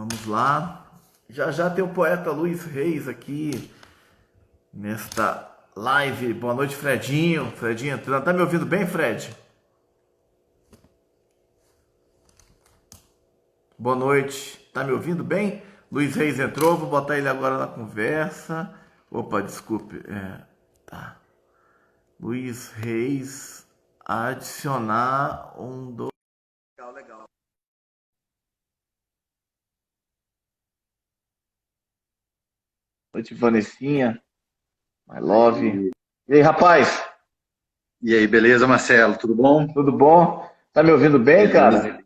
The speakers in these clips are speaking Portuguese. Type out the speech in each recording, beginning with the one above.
Vamos lá. Já já tem o poeta Luiz Reis aqui nesta live. Boa noite, Fredinho. Fredinho entrando. Tá me ouvindo bem, Fred? Boa noite. Tá me ouvindo bem? Luiz Reis entrou. Vou botar ele agora na conversa. Opa, desculpe. Tá. Luiz Reis. Adicionar um, dois. Legal, legal. Boa noite, Vanessinha. My love. E aí, rapaz? E aí, beleza, Marcelo? Tudo bom? Tudo bom? Tá me ouvindo bem, Beleza. cara?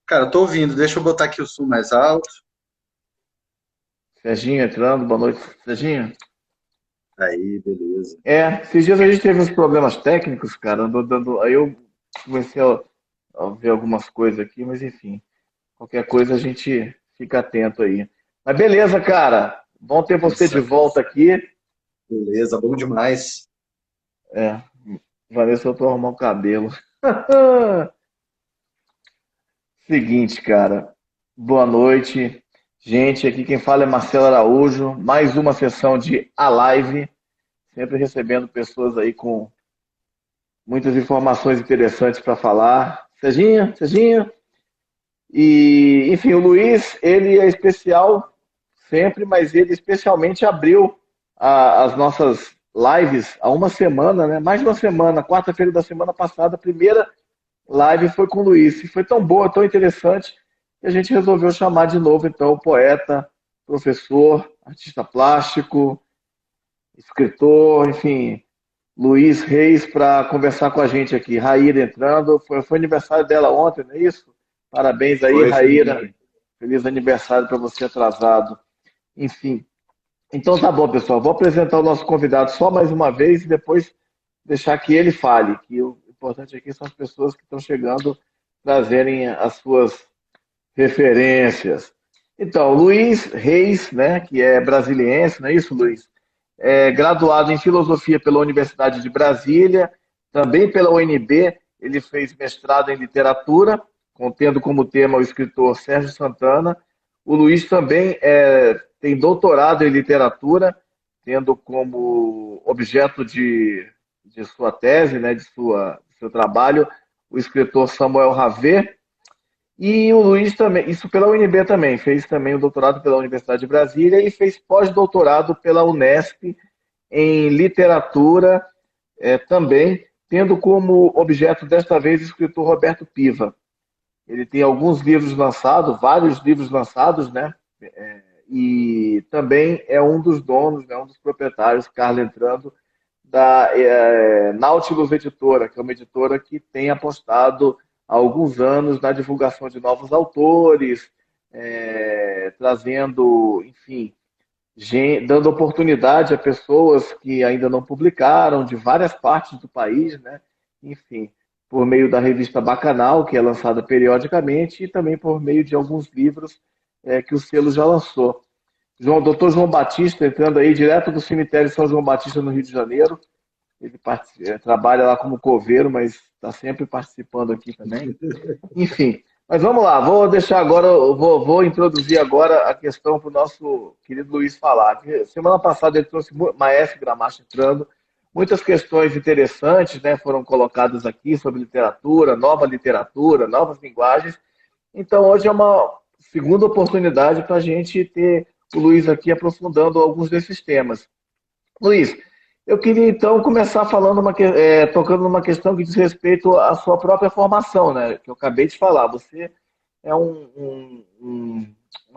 Cara, eu tô ouvindo. Deixa eu botar aqui o som mais alto. Serginho entrando, boa noite, Serginho. Aí, beleza. Esses dias a gente teve uns problemas técnicos, cara, andou dando. Aí eu comecei a ver algumas coisas aqui, mas enfim, qualquer coisa a gente fica atento aí. Mas beleza, cara, bom ter Tudo você de certo. volta aqui. Beleza, bom demais. É, Vanessa, eu tô arrumando o cabelo. Seguinte, cara, boa noite. Gente, aqui quem fala é Marcelo Araújo, mais uma sessão de A Live, sempre recebendo pessoas aí com muitas informações interessantes para falar. Serginho, Serginho. E, enfim, o Luiz, ele é especial sempre, mas ele especialmente abriu as nossas lives há uma semana, né? Mais de uma semana, quarta-feira da semana passada, a primeira live foi com o Luiz. E foi tão boa, tão interessante, que a gente resolveu chamar de novo, então, o poeta, professor, artista plástico, escritor, enfim, Luiz Reis para conversar com a gente aqui. Raíra entrando. Foi aniversário dela ontem, não é isso? Parabéns aí, Foi Raíra. Feliz aniversário para você atrasado. Enfim. Então tá bom, pessoal. Vou apresentar o nosso convidado só mais uma vez e depois deixar que ele fale. Que o importante aqui são as pessoas que estão chegando trazerem as suas referências. Então, Luiz Reis, né, que é brasiliense, não é isso, Luiz? É graduado em filosofia pela Universidade de Brasília, também pela UNB. Ele fez mestrado em literatura, contendo como tema o escritor Sérgio Santana. O Luiz também tem doutorado em literatura, tendo como objeto de sua tese, né, de seu trabalho, o escritor Samuel Havé. E o Luiz também, isso pela UNB também, fez também o doutorado pela Universidade de Brasília e fez pós-doutorado pela Unesp em literatura também, tendo como objeto desta vez o escritor Roberto Piva. Ele tem alguns livros lançados, vários livros lançados, né? E também é um dos donos, né, um dos proprietários, Carlos entrando, da Nautilus Editora, que é uma editora que tem apostado há alguns anos na divulgação de novos autores, trazendo, enfim, dando oportunidade a pessoas que ainda não publicaram, de várias partes do país, né? Enfim, por meio da revista Bacanal, que é lançada periodicamente, e também por meio de alguns livros que o selo já lançou. Doutor João Batista, entrando aí direto do cemitério São João Batista, no Rio de Janeiro. Ele trabalha lá como coveiro, mas está sempre participando aqui também. Enfim, mas vamos lá, vou deixar agora, vou introduzir agora a questão para o nosso querido Luiz falar. Semana passada ele trouxe Maestro Gramacho entrando, muitas questões interessantes, né, foram colocadas aqui sobre literatura, novas linguagens. Então hoje é uma segunda oportunidade para a gente ter o Luiz aqui aprofundando alguns desses temas. Luiz, eu queria então começar falando tocando numa questão que diz respeito à sua própria formação, né? Que eu acabei de falar. Você é uma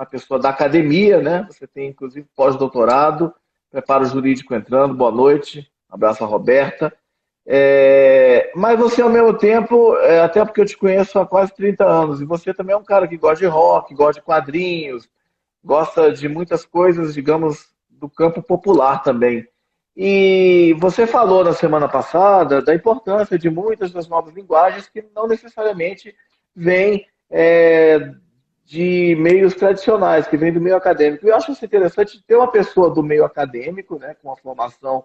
pessoa da academia, né? Você tem inclusive pós-doutorado, preparo jurídico entrando. Boa noite, abraço a Roberta. Mas você ao mesmo tempo, até porque eu te conheço há quase 30 anos, e você também é um cara que gosta de rock, gosta de quadrinhos, gosta de muitas coisas, digamos, do campo popular também. E você falou na semana passada da importância de muitas das novas linguagens que não necessariamente vêm de meios tradicionais, que vêm do meio acadêmico. Eu acho isso interessante ter uma pessoa do meio acadêmico, né, com uma formação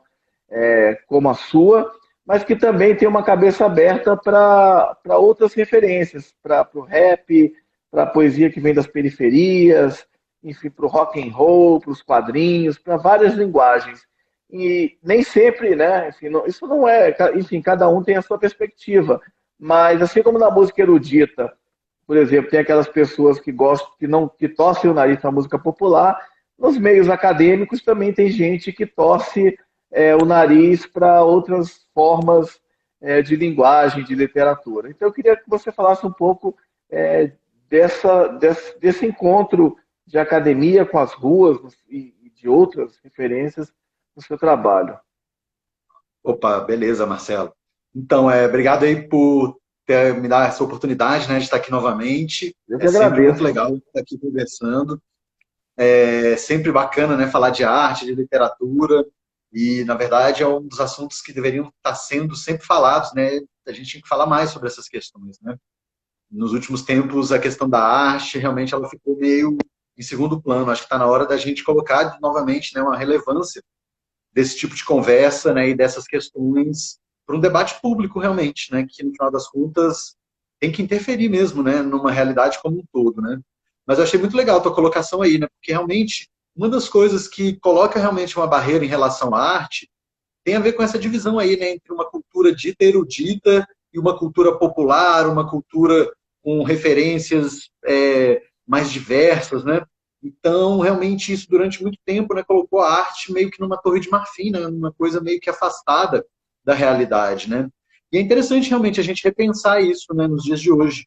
como a sua, mas que também tem uma cabeça aberta para outras referências, para o rap, para a poesia que vem das periferias, enfim, para o rock and roll, para os quadrinhos, para várias linguagens. E nem sempre, né? Enfim, isso não é, enfim, cada um tem a sua perspectiva. Mas assim como na música erudita, por exemplo, tem aquelas pessoas que gostam, que torcem o nariz para a música popular. Nos meios acadêmicos também tem gente que torce o nariz para outras formas de linguagem, de literatura. Então eu queria que você falasse um pouco desse encontro de academia com as ruas e de outras referências no seu trabalho. Opa, beleza, Marcelo. Então, obrigado aí por me dar essa oportunidade, né, de estar aqui novamente. Eu que É sempre muito agradeço. legal estar aqui conversando. É sempre bacana, né, falar de arte, de literatura, e, na verdade, é um dos assuntos que deveriam estar sendo sempre falados, né? A gente tem que falar mais sobre essas questões, né? Nos últimos tempos, a questão da arte, realmente, ela ficou meio em segundo plano. Acho que está na hora da gente colocar novamente, né, uma relevância desse tipo de conversa, né, e dessas questões para um debate público realmente, né, que no final das contas tem que interferir mesmo, né, numa realidade como um todo, né. Mas eu achei muito legal a tua colocação aí, né, porque realmente uma das coisas que coloca realmente uma barreira em relação à arte tem a ver com essa divisão aí, né, entre uma cultura dita erudita e uma cultura popular, uma cultura com referências mais diversas, né? Então, realmente, isso durante muito tempo, né, colocou a arte meio que numa torre de marfim, né, numa coisa meio que afastada da realidade, né? E é interessante realmente a gente repensar isso, né, nos dias de hoje,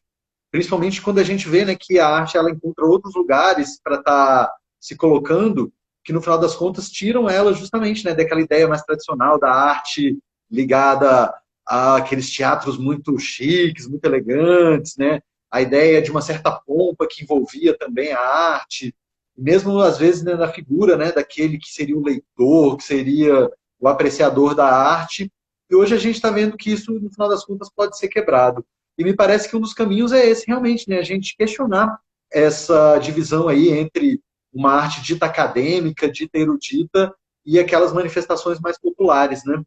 principalmente quando a gente vê, né, que a arte ela encontra outros lugares para estar se colocando, que no final das contas tiram ela justamente, né, daquela ideia mais tradicional da arte ligada àqueles teatros muito chiques, muito elegantes, né? A ideia de uma certa pompa que envolvia também a arte, mesmo às vezes, né, na figura, né, daquele que seria o leitor, que seria o apreciador da arte. E hoje a gente está vendo que isso, no final das contas, pode ser quebrado. E me parece que um dos caminhos é esse, realmente, né? A gente questionar essa divisão aí entre uma arte dita acadêmica, dita erudita, e aquelas manifestações mais populares, né?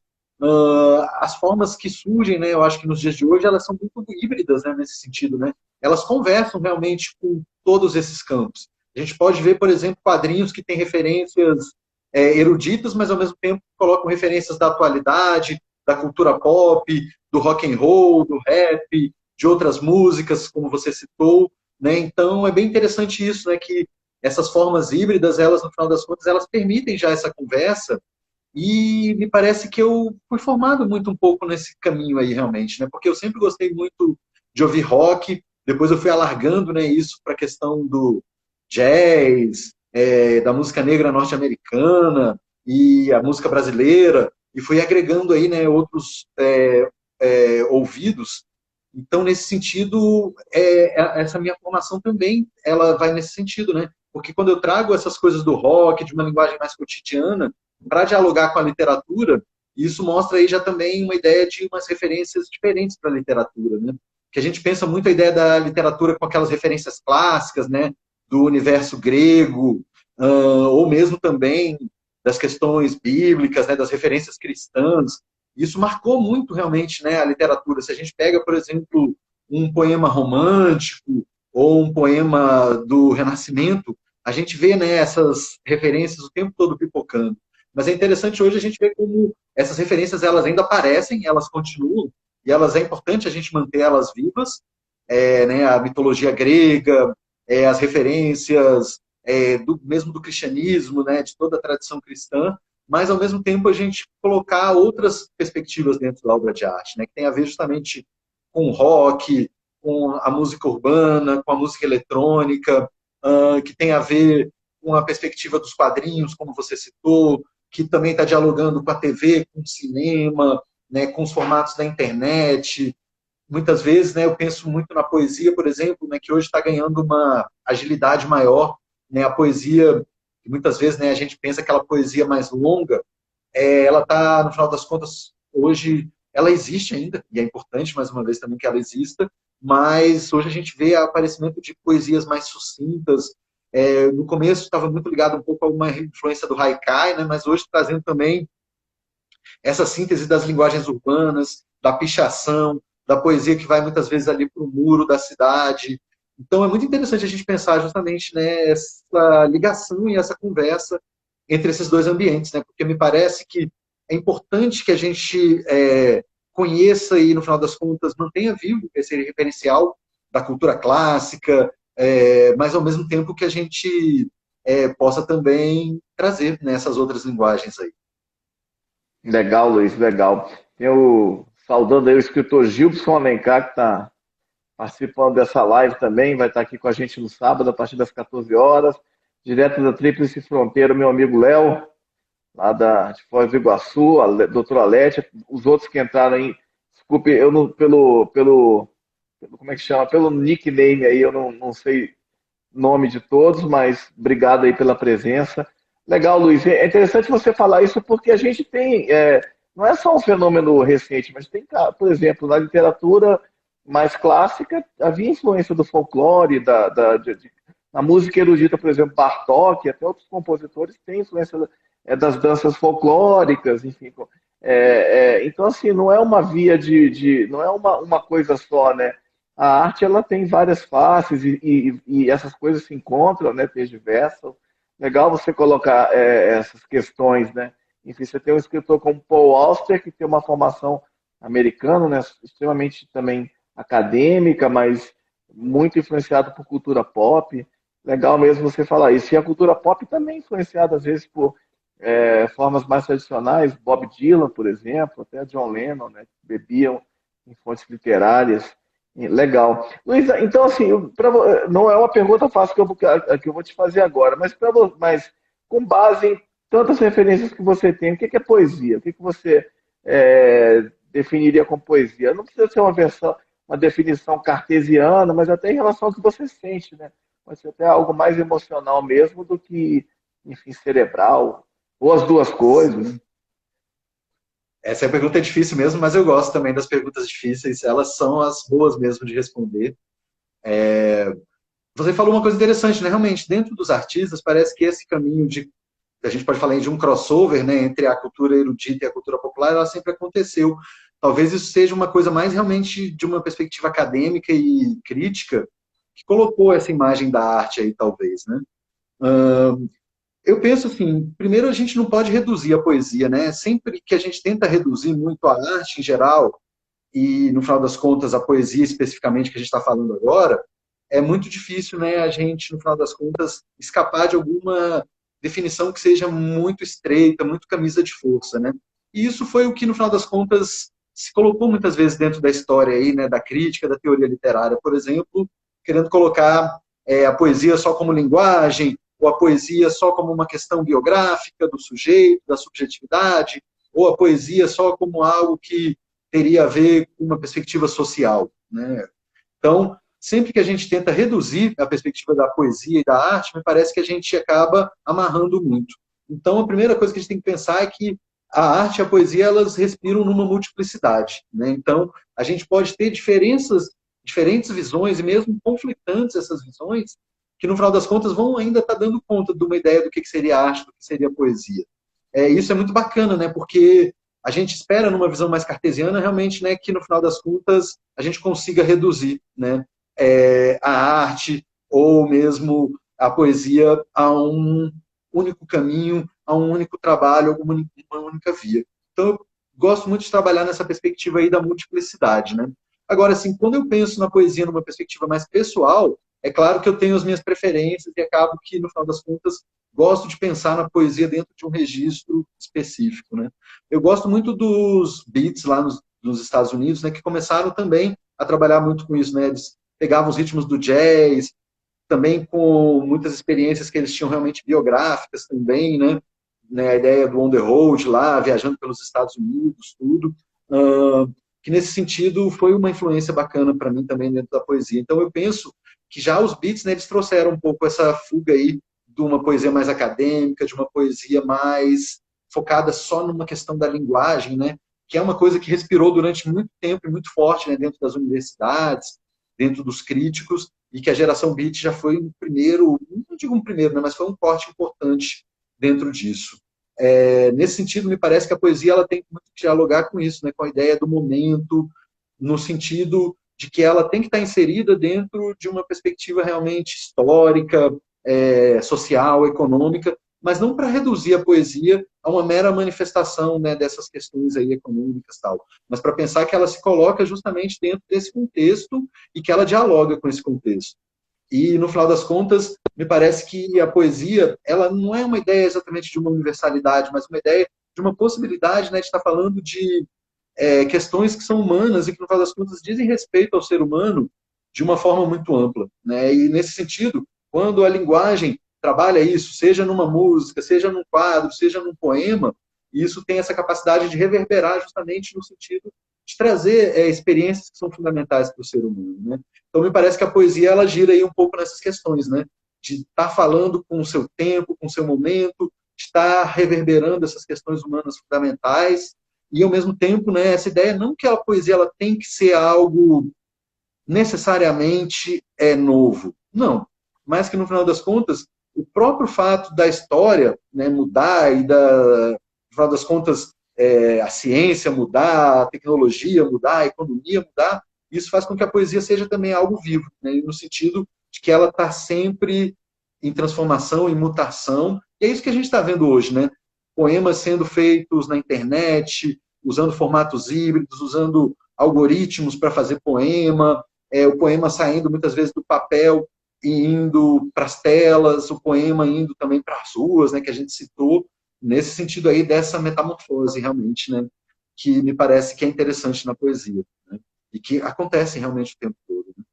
As formas que surgem, né, eu acho que nos dias de hoje, elas são muito híbridas, né, nesse sentido, né? Elas conversam realmente com todos esses campos. A gente pode ver, por exemplo, quadrinhos que têm referências eruditas, mas ao mesmo tempo colocam referências da atualidade, da cultura pop, do rock and roll, do rap, de outras músicas, como você citou, né? Então é bem interessante isso, né? Que essas formas híbridas, elas no final das contas, elas permitem já essa conversa e me parece que eu fui formado muito um pouco nesse caminho aí realmente, né? Porque eu sempre gostei muito de ouvir rock, depois eu fui alargando, né, isso para a questão do jazz, da música negra norte-americana e a música brasileira, e fui agregando aí, né, outros ouvidos. Então, nesse sentido, essa minha formação também, ela vai nesse sentido, né? Porque quando eu trago essas coisas do rock, de uma linguagem mais cotidiana, para dialogar com a literatura, isso mostra aí já também uma ideia de umas referências diferentes para a literatura, né? Que a gente pensa muito a ideia da literatura com aquelas referências clássicas, né? Do universo grego, ou mesmo também das questões bíblicas, né? Das referências cristãs. Isso marcou muito realmente, né, a literatura. Se a gente pega, por exemplo, um poema romântico ou um poema do Renascimento, a gente vê, né, essas referências o tempo todo pipocando. Mas é interessante hoje a gente ver como essas referências elas ainda aparecem, elas continuam, e elas é importante a gente manter elas vivas, né, a mitologia grega, as referências mesmo do cristianismo, né, de toda a tradição cristã, mas ao mesmo tempo a gente colocar outras perspectivas dentro da obra de arte, né, que tem a ver justamente com o rock, com a música urbana, com a música eletrônica, que tem a ver com a perspectiva dos quadrinhos, como você citou, que também está dialogando com a TV, com o cinema, né, com os formatos da internet. Muitas vezes, né, eu penso muito na poesia, por exemplo, né, que hoje está ganhando uma agilidade maior, né, a poesia, muitas vezes, né, a gente pensa aquela poesia mais longa, ela está, no final das contas, hoje, ela existe ainda, e é importante, mais uma vez, também que ela exista, mas hoje a gente vê o aparecimento de poesias mais sucintas. No começo estava muito ligado um pouco a uma influência do haikai, né, mas hoje trazendo também essa síntese das linguagens urbanas, da pichação, da poesia que vai muitas vezes ali para o muro da cidade. Então, é muito interessante a gente pensar justamente nessa ligação e essa conversa entre esses dois ambientes, né? Porque me parece que é importante que a gente conheça e, no final das contas, mantenha vivo esse referencial da cultura clássica, mas, ao mesmo tempo, que a gente possa também trazer nessas outras linguagens aí. Legal, Luiz, legal. Eu saudando aí o escritor Gilson Alencar, que está participando dessa live também, vai estar aqui com a gente no sábado, a partir das 14 horas, direto da Tríplice Fronteira, meu amigo Léo, lá de Foz do Iguaçu, a doutora Alete, os outros que entraram aí, desculpe, eu não, como é que chama? Pelo nickname aí, eu não sei o nome de todos, mas obrigado aí pela presença. Legal, Luiz. É interessante você falar isso porque a gente tem, não é só um fenômeno recente, mas tem, por exemplo, na literatura mais clássica, havia influência do folclore, na música erudita, por exemplo, Bartók, até outros compositores têm influência das danças folclóricas, enfim. Então, assim, não é uma via não é uma coisa só, né? A arte ela tem várias faces e essas coisas se encontram, né? Diversas. Legal você colocar essas questões, né? Enfim, você tem um escritor como Paul Auster, que tem uma formação americana, né? Extremamente também acadêmica, mas muito influenciado por cultura pop. Legal mesmo você falar isso. E a cultura pop também é influenciada, às vezes, por formas mais tradicionais. Bob Dylan, por exemplo, até John Lennon, né? Que bebiam em fontes literárias. Legal. Luísa, então assim, não é uma pergunta fácil que eu vou te fazer agora, mas com base em tantas referências que você tem, o que é poesia? O que você definiria como poesia? Não precisa ser uma definição cartesiana, mas até em relação ao que você sente, né? Pode ser até algo mais emocional mesmo do que, enfim, cerebral, ou as duas coisas. Sim. Essa pergunta é difícil mesmo, mas eu gosto também das perguntas difíceis. Elas são as boas mesmo de responder. Você falou uma coisa interessante, né? Realmente, dentro dos artistas, parece que esse caminho a gente pode falar de um crossover, né, entre a cultura erudita e a cultura popular, ela sempre aconteceu. Talvez isso seja uma coisa mais realmente de uma perspectiva acadêmica e crítica que colocou essa imagem da arte aí, talvez, né? Eu penso assim, primeiro a gente não pode reduzir a poesia, né? Sempre que a gente tenta reduzir muito a arte em geral, e no final das contas a poesia especificamente que a gente está falando agora, é muito difícil, né, a gente, no final das contas, escapar de alguma definição que seja muito estreita, muito camisa de força, né? E isso foi o que, no final das contas, se colocou muitas vezes dentro da história aí, né, da crítica, da teoria literária, por exemplo, querendo colocar a poesia só como linguagem, ou a poesia só como uma questão biográfica do sujeito, da subjetividade, ou a poesia só como algo que teria a ver com uma perspectiva social, né? Então, sempre que a gente tenta reduzir a perspectiva da poesia e da arte, me parece que a gente acaba amarrando muito. Então, a primeira coisa que a gente tem que pensar é que a arte e a poesia, elas respiram numa multiplicidade, né? Então, a gente pode ter diferentes visões, e mesmo conflitantes essas visões, que no final das contas vão ainda estar dando conta de uma ideia do que seria arte, do que seria poesia. Isso é muito bacana, né? Porque a gente espera, numa visão mais cartesiana, realmente, né, que no final das contas a gente consiga reduzir, né, a arte ou mesmo a poesia a um único caminho, a um único trabalho, a uma única via. Então, eu gosto muito de trabalhar nessa perspectiva aí da multiplicidade, né? Agora, assim, quando eu penso na poesia numa perspectiva mais pessoal, é claro que eu tenho as minhas preferências e acabo que, no final das contas, gosto de pensar na poesia dentro de um registro específico, né? Eu gosto muito dos Beats lá nos Estados Unidos, né, que começaram também a trabalhar muito com isso, né? Eles pegavam os ritmos do jazz, também com muitas experiências que eles tinham realmente biográficas também, né? A ideia do on the road lá, viajando pelos Estados Unidos, tudo. Que nesse sentido foi uma influência bacana para mim também dentro da poesia. Então eu penso que já os Beats, né, eles trouxeram um pouco essa fuga aí de uma poesia mais acadêmica, de uma poesia mais focada só numa questão da linguagem, né? Que é uma coisa que respirou durante muito tempo e muito forte, né, dentro das universidades, dentro dos críticos, e que a geração Beat já foi um primeiro, não digo um primeiro, né, mas foi um corte importante dentro disso. Nesse sentido, me parece que a poesia ela tem muito que dialogar com isso, né, com a ideia do momento, no sentido de que ela tem que estar inserida dentro de uma perspectiva realmente histórica, social, econômica, mas não para reduzir a poesia a uma mera manifestação, né, dessas questões aí econômicas e tal, mas para pensar que ela se coloca justamente dentro desse contexto e que ela dialoga com esse contexto. E, no final das contas, me parece que a poesia, ela não é uma ideia exatamente de uma universalidade, mas uma ideia de uma possibilidade, né, de estar falando de questões que são humanas e que, no final das contas, dizem respeito ao ser humano de uma forma muito ampla, né? E, nesse sentido, quando a linguagem trabalha isso, seja numa música, seja num quadro, seja num poema, isso tem essa capacidade de reverberar justamente no sentido de trazer experiências que são fundamentais para o ser humano, né? Então, me parece que a poesia, ela gira aí um pouco nessas questões, né? De estar falando com o seu tempo, com o seu momento, de estar reverberando essas questões humanas fundamentais, e, ao mesmo tempo, né, essa ideia, não que a poesia ela tem que ser algo necessariamente novo, não, mas que, no final das contas, o próprio fato da história, né, mudar e, no final das contas, a ciência mudar, a tecnologia mudar, a economia mudar, isso faz com que a poesia seja também algo vivo, né, no sentido de que ela está sempre em transformação, em mutação, e é isso que a gente está vendo hoje, né? Poemas sendo feitos na internet, usando formatos híbridos, usando algoritmos para fazer poema, o poema saindo muitas vezes do papel e indo para as telas, o poema indo também para as ruas, né, que a gente citou, nesse sentido aí dessa metamorfose realmente, né, que me parece que é interessante na poesia, né, e que acontece realmente o tempo todo. Né?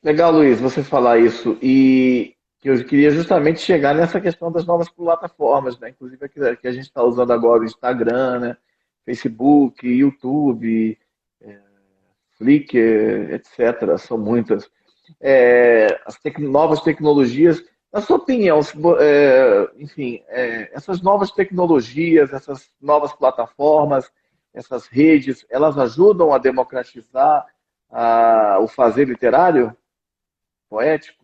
Legal, Luiz, você falar isso. E eu queria justamente chegar nessa questão das novas plataformas, né? Inclusive que a gente está usando agora o Instagram, né? Facebook, YouTube, Flickr, etc. São muitas. As novas tecnologias. Na sua opinião, enfim, essas novas tecnologias, essas novas plataformas, essas redes, elas ajudam a democratizar o fazer literário? Poético?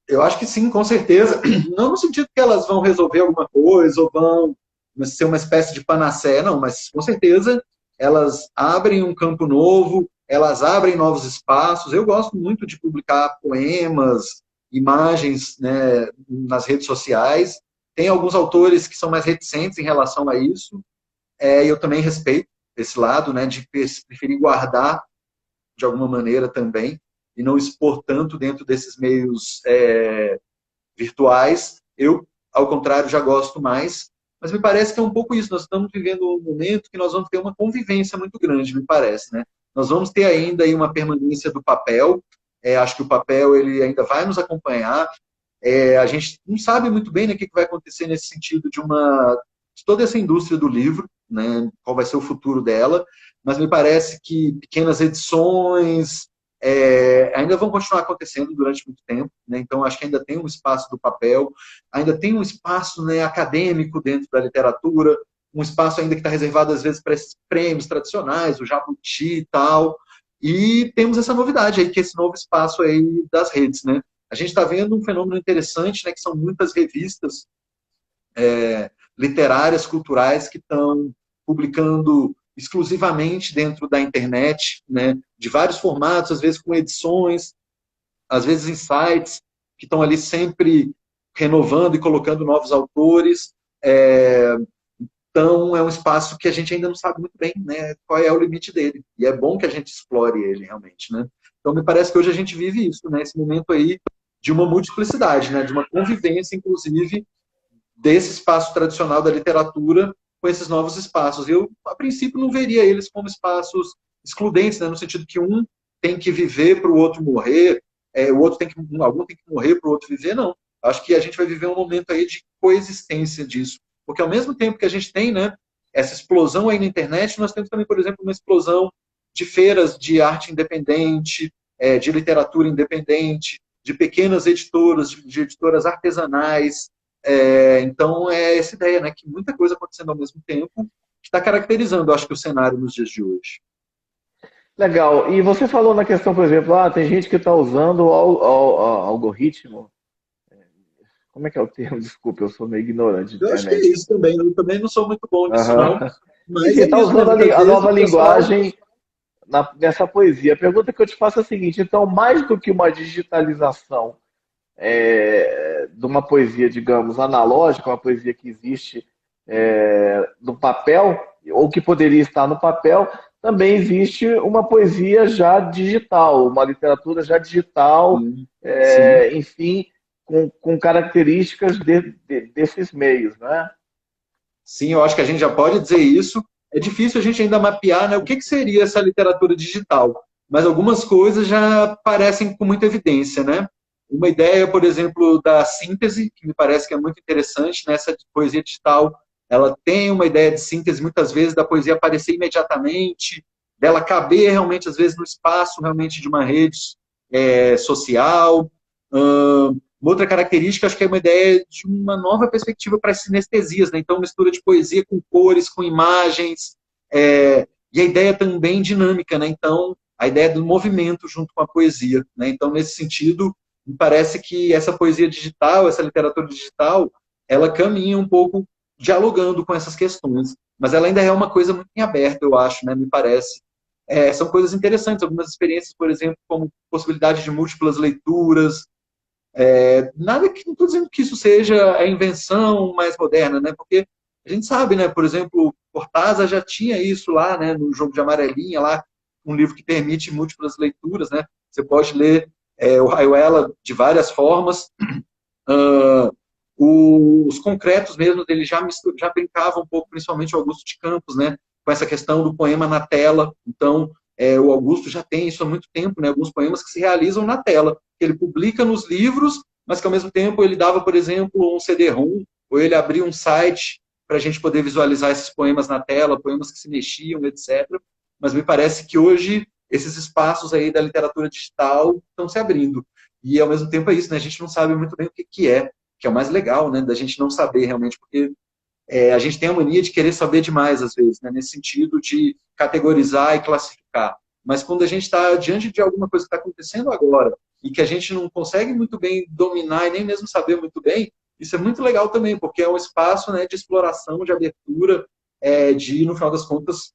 Eu acho que sim, com certeza. Não no sentido que elas vão resolver alguma coisa ou vão ser uma espécie de panaceia, não, mas com certeza elas abrem um campo novo, elas abrem novos espaços. Eu gosto muito de publicar poemas, imagens, né, nas redes sociais. Tem alguns autores que são mais reticentes em relação a isso, e eu também respeito esse lado, né, de preferir guardar de alguma maneira também e não expor tanto dentro desses meios virtuais. Eu, ao contrário, já gosto mais, mas me parece que é um pouco isso. Nós estamos vivendo um momento que nós vamos ter uma convivência muito grande, me parece, né? Nós vamos ter ainda aí uma permanência do papel. Acho que o papel ele ainda vai nos acompanhar. A gente não sabe muito bem, né, o que vai acontecer nesse sentido de toda essa indústria do livro, né, qual vai ser o futuro dela, mas me parece que pequenas edições ainda vão continuar acontecendo durante muito tempo, né, então acho que ainda tem um espaço do papel, ainda tem um espaço, né, acadêmico dentro da literatura, um espaço ainda que está reservado às vezes para esses prêmios tradicionais, o Jabuti e tal, e temos essa novidade aí, que é esse novo espaço aí das redes, né. A gente está vendo um fenômeno interessante, né, que são muitas revistas literárias, culturais, que estão publicando exclusivamente dentro da internet, né, de vários formatos, às vezes com edições, às vezes em sites, que estão ali sempre renovando e colocando novos autores. Então, é um espaço que a gente ainda não sabe muito bem, né, qual é o limite dele. E é bom que a gente explore ele realmente, né? Então, me parece que hoje a gente vive isso, né, esse momento aí de uma multiplicidade, né, de uma convivência, inclusive, desse espaço tradicional da literatura com esses novos espaços. Eu, a princípio, não veria eles como espaços excludentes, né, no sentido que um tem que viver para o outro morrer, o outro algum tem que morrer para o outro viver, não. Acho que a gente vai viver um momento aí de coexistência disso. Porque ao mesmo tempo que a gente tem, né, essa explosão aí na internet, nós temos também, por exemplo, uma explosão de feiras de arte independente, de literatura independente, de pequenas editoras, de editoras artesanais. Então, é essa ideia, né, que muita coisa acontecendo ao mesmo tempo, que está caracterizando, acho que, o cenário nos dias de hoje. Legal. E você falou na questão, por exemplo, tem gente que está usando o algoritmo. Como é que é o termo? Desculpa, eu sou meio ignorante de Eu acho que é internet. isso também. Eu também não sou muito bom nisso, não. Aham. Mas Enfim, é está isso, né? usando Muitas a vezes nova o pessoal. linguagem, nessa poesia. A pergunta que eu te faço é a seguinte: então, mais do que uma digitalização de uma poesia, digamos, analógica, uma poesia que existe no papel, ou que poderia estar no papel, também existe uma poesia já digital, uma literatura já digital, Sim, sim. enfim, com características desses meios, né? Sim, eu acho que a gente já pode dizer isso. É difícil a gente ainda mapear, né, o que que seria essa literatura digital, mas algumas coisas já aparecem com muita evidência, né? Uma ideia, por exemplo, da síntese, que me parece que é muito interessante nessa poesia digital, ela tem uma ideia de síntese muitas vezes da poesia aparecer imediatamente, dela caber realmente às vezes no espaço realmente de uma rede social. Uma outra característica, acho que é uma ideia de uma nova perspectiva para as sinestesias, né? Então, mistura de poesia com cores, com imagens, e a ideia também dinâmica, né? Então, a ideia do movimento junto com a poesia, né? Então, nesse sentido, me parece que essa poesia digital, essa literatura digital, ela caminha um pouco dialogando com essas questões, mas ela ainda é uma coisa muito em aberto, eu acho, né? Me parece. São coisas interessantes, algumas experiências, por exemplo, como possibilidade de múltiplas leituras, nada que não estou dizendo que isso seja a invenção mais moderna, né? Porque a gente sabe, né? Por exemplo, Cortázar já tinha isso lá, né? No Jogo de Amarelinha, lá, um livro que permite múltiplas leituras, né? Você pode ler o Rayuela de várias formas. Uh, os concretos mesmo dele já brincavam um pouco, principalmente o Augusto de Campos, né? Com essa questão do poema na tela. Então, o Augusto já tem isso há muito tempo, né? Alguns poemas que se realizam na tela. Ele publica nos livros, mas que ao mesmo tempo ele dava, por exemplo, um CD-ROM, ou ele abria um site para a gente poder visualizar esses poemas na tela, poemas que se mexiam, etc. Mas me parece que hoje esses espaços aí da literatura digital estão se abrindo. E ao mesmo tempo é isso, né? A gente não sabe muito bem o que é o mais legal, né? Da gente não saber realmente, porque a gente tem a mania de querer saber demais, às vezes, né? Nesse sentido de categorizar e classificar. Mas quando a gente está diante de alguma coisa que está acontecendo agora e que a gente não consegue muito bem dominar e nem mesmo saber muito bem, isso é muito legal também, porque é um espaço, né, de exploração, de abertura, de, no final das contas,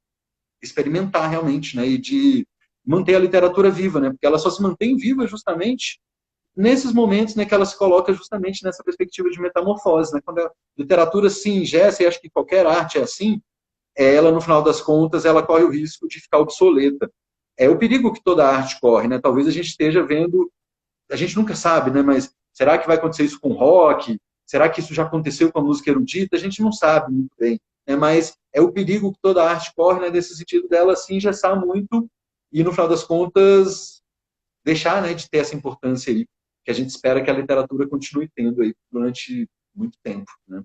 experimentar realmente, né? E de manter a literatura viva, né? Porque ela só se mantém viva justamente nesses momentos, né, que ela se coloca justamente nessa perspectiva de metamorfose, né? Quando a literatura se ingessa, e acho que qualquer arte é assim, ela, no final das contas, ela corre o risco de ficar obsoleta. É o perigo que toda arte corre, né? Talvez a gente esteja vendo, a gente nunca sabe, né? Mas será que vai acontecer isso com o rock? Será que isso já aconteceu com a música erudita? A gente não sabe muito bem, né? Mas é o perigo que toda arte corre, né? Nesse sentido dela se engessar muito e, no final das contas, deixar, né, de ter essa importância aí, que a gente espera que a literatura continue tendo aí durante muito tempo, né?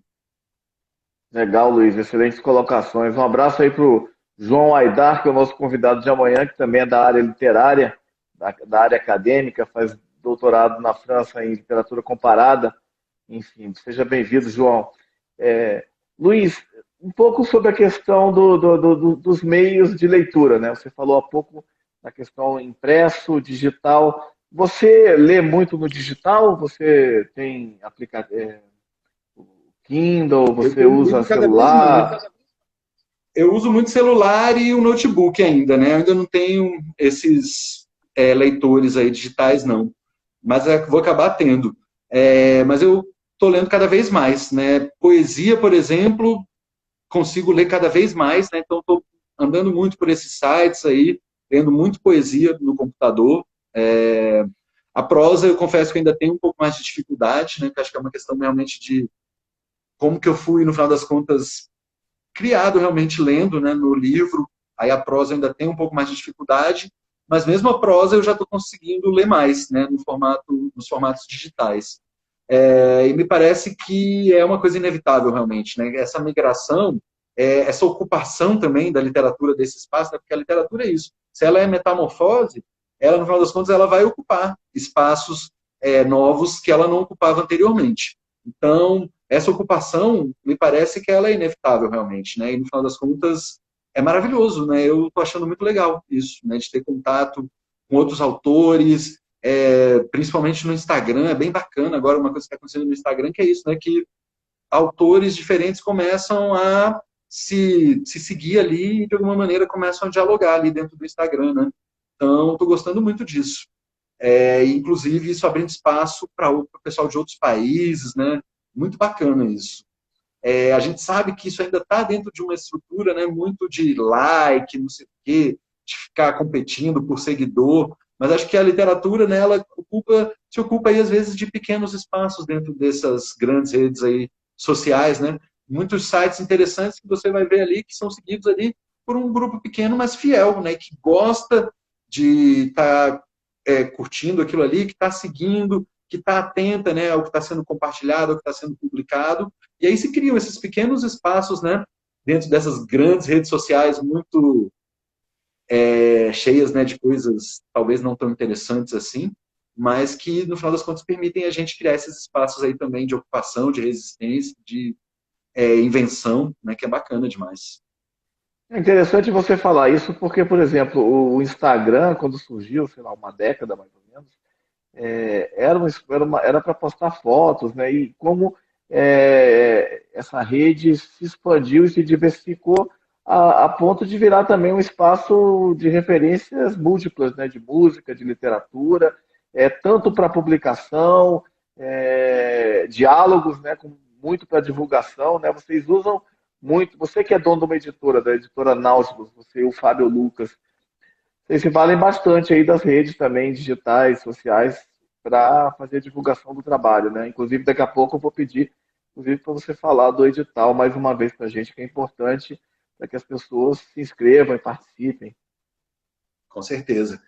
Legal, Luiz. Excelentes colocações. Um abraço aí para o João Aidar, que é o nosso convidado de amanhã, que também é da área literária, da área acadêmica, faz doutorado na França em literatura comparada. Enfim, seja bem-vindo, João. É, Luiz, um pouco sobre a questão dos meios de leitura, né? Você falou há pouco da questão impresso, digital. Você lê muito no digital? Você tem aplicativo? Kindle, Eu você tenho usa lido cada vez mais. celular? Eu uso muito celular e o notebook ainda, né? Eu ainda não tenho esses leitores aí digitais, não. Mas vou acabar tendo. Mas eu estou lendo cada vez mais, né? Poesia, por exemplo, consigo ler cada vez mais, né? Então, estou andando muito por esses sites aí, lendo muito poesia no computador. A prosa, eu confesso que ainda tenho um pouco mais de dificuldade, né? Que acho que é uma questão realmente de como que eu fui, no final das contas, criado realmente lendo, né, no livro. Aí a prosa ainda tem um pouco mais de dificuldade, mas mesmo a prosa eu já estou conseguindo ler mais, né, nos formatos digitais. E me parece que é uma coisa inevitável realmente, né? Essa migração, essa ocupação também da literatura desse espaço, né? Porque a literatura é isso. Se ela é metamorfose, ela, no final das contas, ela vai ocupar espaços novos que ela não ocupava anteriormente. Então, essa ocupação, me parece que ela é inevitável realmente, né? E no final das contas, é maravilhoso, né? Eu estou achando muito legal isso, né? De ter contato com outros autores, principalmente no Instagram, é bem bacana agora uma coisa que está acontecendo no Instagram, que é isso, né? Que autores diferentes começam a se seguir ali e, de alguma maneira, começam a dialogar ali dentro do Instagram, né? Então, estou gostando muito disso. Inclusive, isso abrindo espaço para o pessoal de outros países, né? Muito bacana isso. A gente sabe que isso ainda está dentro de uma estrutura, né, muito de like, não sei o quê, de ficar competindo por seguidor, mas acho que a literatura, né, ela se ocupa aí, às vezes, de pequenos espaços dentro dessas grandes redes aí sociais, né? Muitos sites interessantes que você vai ver ali, que são seguidos ali por um grupo pequeno, mas fiel, né, que gosta de estar curtindo aquilo ali, que está seguindo, que está atenta, né, ao que está sendo compartilhado, ao que está sendo publicado. E aí se criam esses pequenos espaços, né, dentro dessas grandes redes sociais muito cheias, né, de coisas talvez não tão interessantes assim, mas que no final das contas permitem a gente criar esses espaços aí também de ocupação, de resistência, de invenção, né, que é bacana demais. É interessante você falar isso porque, por exemplo, o Instagram, quando surgiu, sei lá, uma década mais ou menos, era para postar fotos, né? E como essa rede se expandiu e se diversificou a ponto de virar também um espaço de referências múltiplas, né? De música, de literatura, tanto para publicação, diálogos, né? Muito para divulgação, né? Vocês usam muito. Você que é dono de uma editora, da editora Nautilus, você e o Fábio Lucas, vocês se valem bastante aí das redes também digitais, sociais, para fazer a divulgação do trabalho, né? Inclusive, daqui a pouco eu vou pedir, inclusive, para você falar do edital mais uma vez para a gente, que é importante para que as pessoas se inscrevam e participem. Com certeza.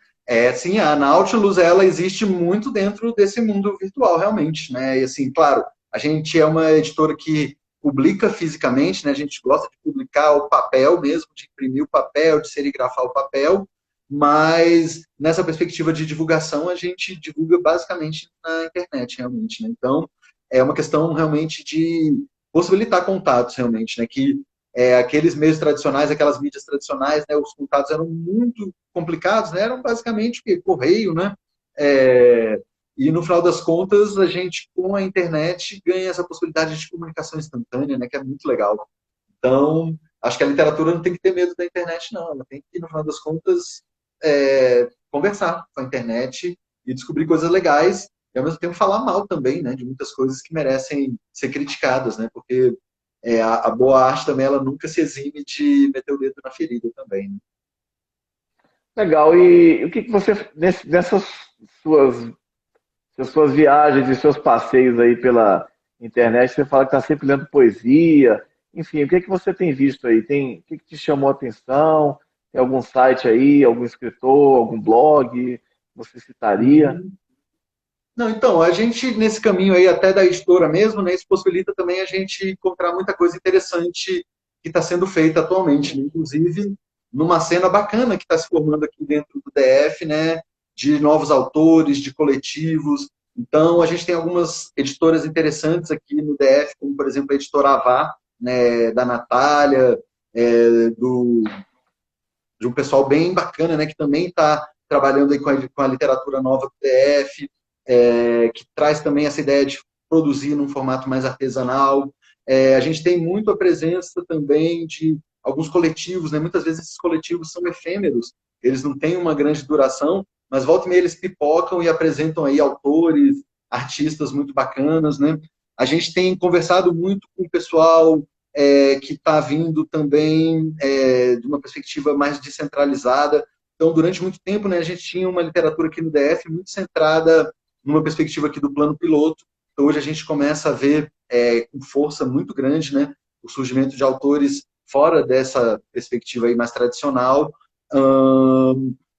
Sim, a Nautilus, ela existe muito dentro desse mundo virtual, realmente, né? E assim, claro, a gente é uma editora que publica fisicamente, né? A gente gosta de publicar o papel mesmo, de imprimir o papel, de serigrafar o papel, mas nessa perspectiva de divulgação, a gente divulga basicamente na internet, realmente, né? Então, é uma questão realmente de possibilitar contatos, realmente, né? Que aqueles meios tradicionais, aquelas mídias tradicionais, né, os contatos eram muito complicados, né, eram basicamente o quê? Correio, né? E no final das contas, a gente, com a internet, ganha essa possibilidade de comunicação instantânea, né, que é muito legal. Então, acho que a literatura não tem que ter medo da internet, não. Ela tem que, no final das contas, conversar com a internet e descobrir coisas legais e, ao mesmo tempo, falar mal também, né, de muitas coisas que merecem ser criticadas, né, porque a boa arte também, ela nunca se exime de meter o dedo na ferida também, né? Legal. E o que que você, nessas suas, suas viagens e seus passeios aí pela internet, você fala que está sempre lendo poesia. Enfim, o que que você tem visto aí? O que que te chamou a atenção? Tem algum site aí, algum escritor, algum blog? Você citaria? Uhum. Não, então, a gente, nesse caminho aí, até da editora mesmo, né, isso possibilita também a gente encontrar muita coisa interessante que está sendo feita atualmente, né? Inclusive numa cena bacana que está se formando aqui dentro do DF, né, de novos autores, de coletivos. Então, a gente tem algumas editoras interessantes aqui no DF, como, por exemplo, a editora Avá, né, da Natália, de um pessoal bem bacana, né, que também está trabalhando aí com a literatura nova do DF, que traz também essa ideia de produzir num formato mais artesanal. A gente tem muito a presença também de alguns coletivos, né? Muitas vezes esses coletivos são efêmeros, eles não têm uma grande duração, mas volta e meia eles pipocam e apresentam aí autores, artistas muito bacanas, né? A gente tem conversado muito com o pessoal que está vindo também de uma perspectiva mais descentralizada. Então, durante muito tempo, né, a gente tinha uma literatura aqui no DF muito centrada numa perspectiva aqui do plano piloto. Então, hoje a gente começa a ver com força muito grande, né, o surgimento de autores fora dessa perspectiva aí mais tradicional,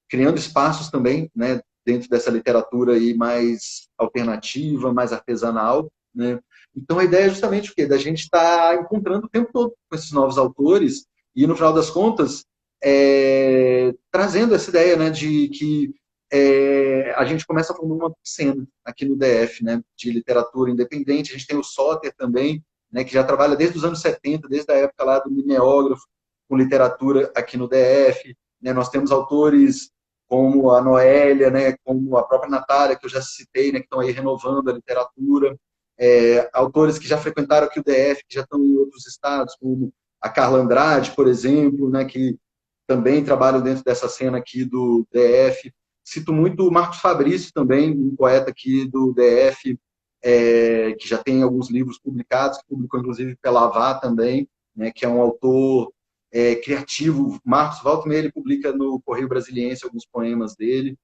criando espaços também, né, dentro dessa literatura aí mais alternativa, mais artesanal, né? Então a ideia é justamente o quê? Da gente estar encontrando o tempo todo com esses novos autores e, no final das contas, trazendo essa ideia, né, de que a gente começa a formar uma cena aqui no DF, né, de literatura independente. A gente tem o Soter também, né, que já trabalha desde os anos 70, desde a época lá do mimeógrafo, com literatura aqui no DF. Né? Nós temos autores como a Noélia, né, como a própria Natália, que eu já citei, né, que estão aí renovando a literatura. Autores que já frequentaram aqui o DF, que já estão em outros estados, como a Carla Andrade, por exemplo, né, que também trabalham dentro dessa cena aqui do DF. Cito muito o Marcos Fabrício também, um poeta aqui do DF, que já tem alguns livros publicados, que publicou inclusive pela Avá também, né, que é um autor criativo. Marcos volta e meia, ele publica no Correio Brasiliense alguns poemas dele.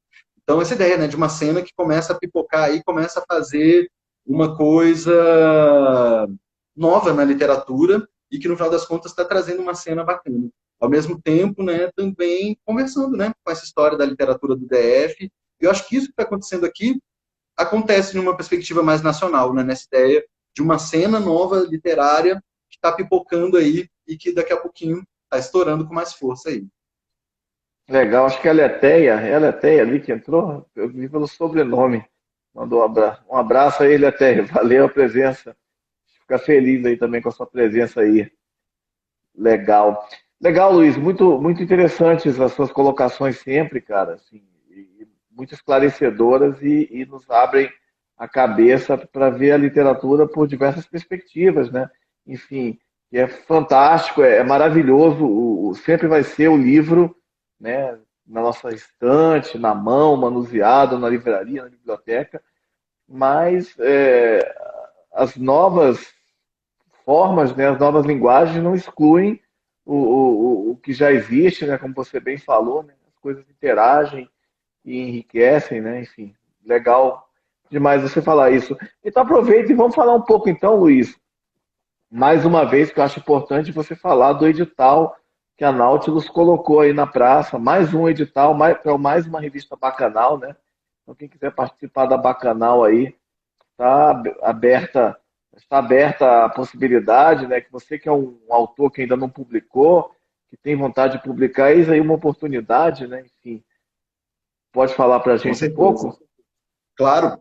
Então, essa ideia, né, de uma cena que começa a pipocar aí, começa a fazer uma coisa nova na literatura e que, no final das contas, está trazendo uma cena bacana. Ao mesmo tempo, né, também conversando, né, com essa história da literatura do DF. Eu acho que isso que está acontecendo aqui acontece numa perspectiva mais nacional, né, nessa ideia de uma cena nova literária que está pipocando aí e que daqui a pouquinho está estourando com mais força aí. Legal, acho que a Eleteia ali que entrou, eu vi pelo sobrenome. Mandou um abraço aí, Eleteia. Valeu a presença. Fica feliz aí também com a sua presença aí. Legal. Legal, Luiz. Muito, muito interessantes as suas colocações sempre, cara. Assim, e muito esclarecedoras e nos abrem a cabeça para ver a literatura por diversas perspectivas, né? Enfim, é fantástico, é maravilhoso. Sempre vai ser o livro, né? Na nossa estante, na mão, manuseado, na livraria, na biblioteca. Mas as novas formas, né, as novas linguagens não excluem o que já existe, né, como você bem falou, né, as coisas interagem e enriquecem, né, enfim, legal demais você falar isso. Então aproveita e vamos falar um pouco então, Luiz, mais uma vez que eu acho importante você falar do edital que a Nautilus colocou aí na praça, mais um edital, mais uma revista bacanal, né? Então quem quiser participar da bacanal aí, está aberta, está aberta a possibilidade, né, que você que é um autor que ainda não publicou, que tem vontade de publicar, eis aí uma oportunidade, né? Enfim, pode falar para a Com gente um certeza. pouco? Claro,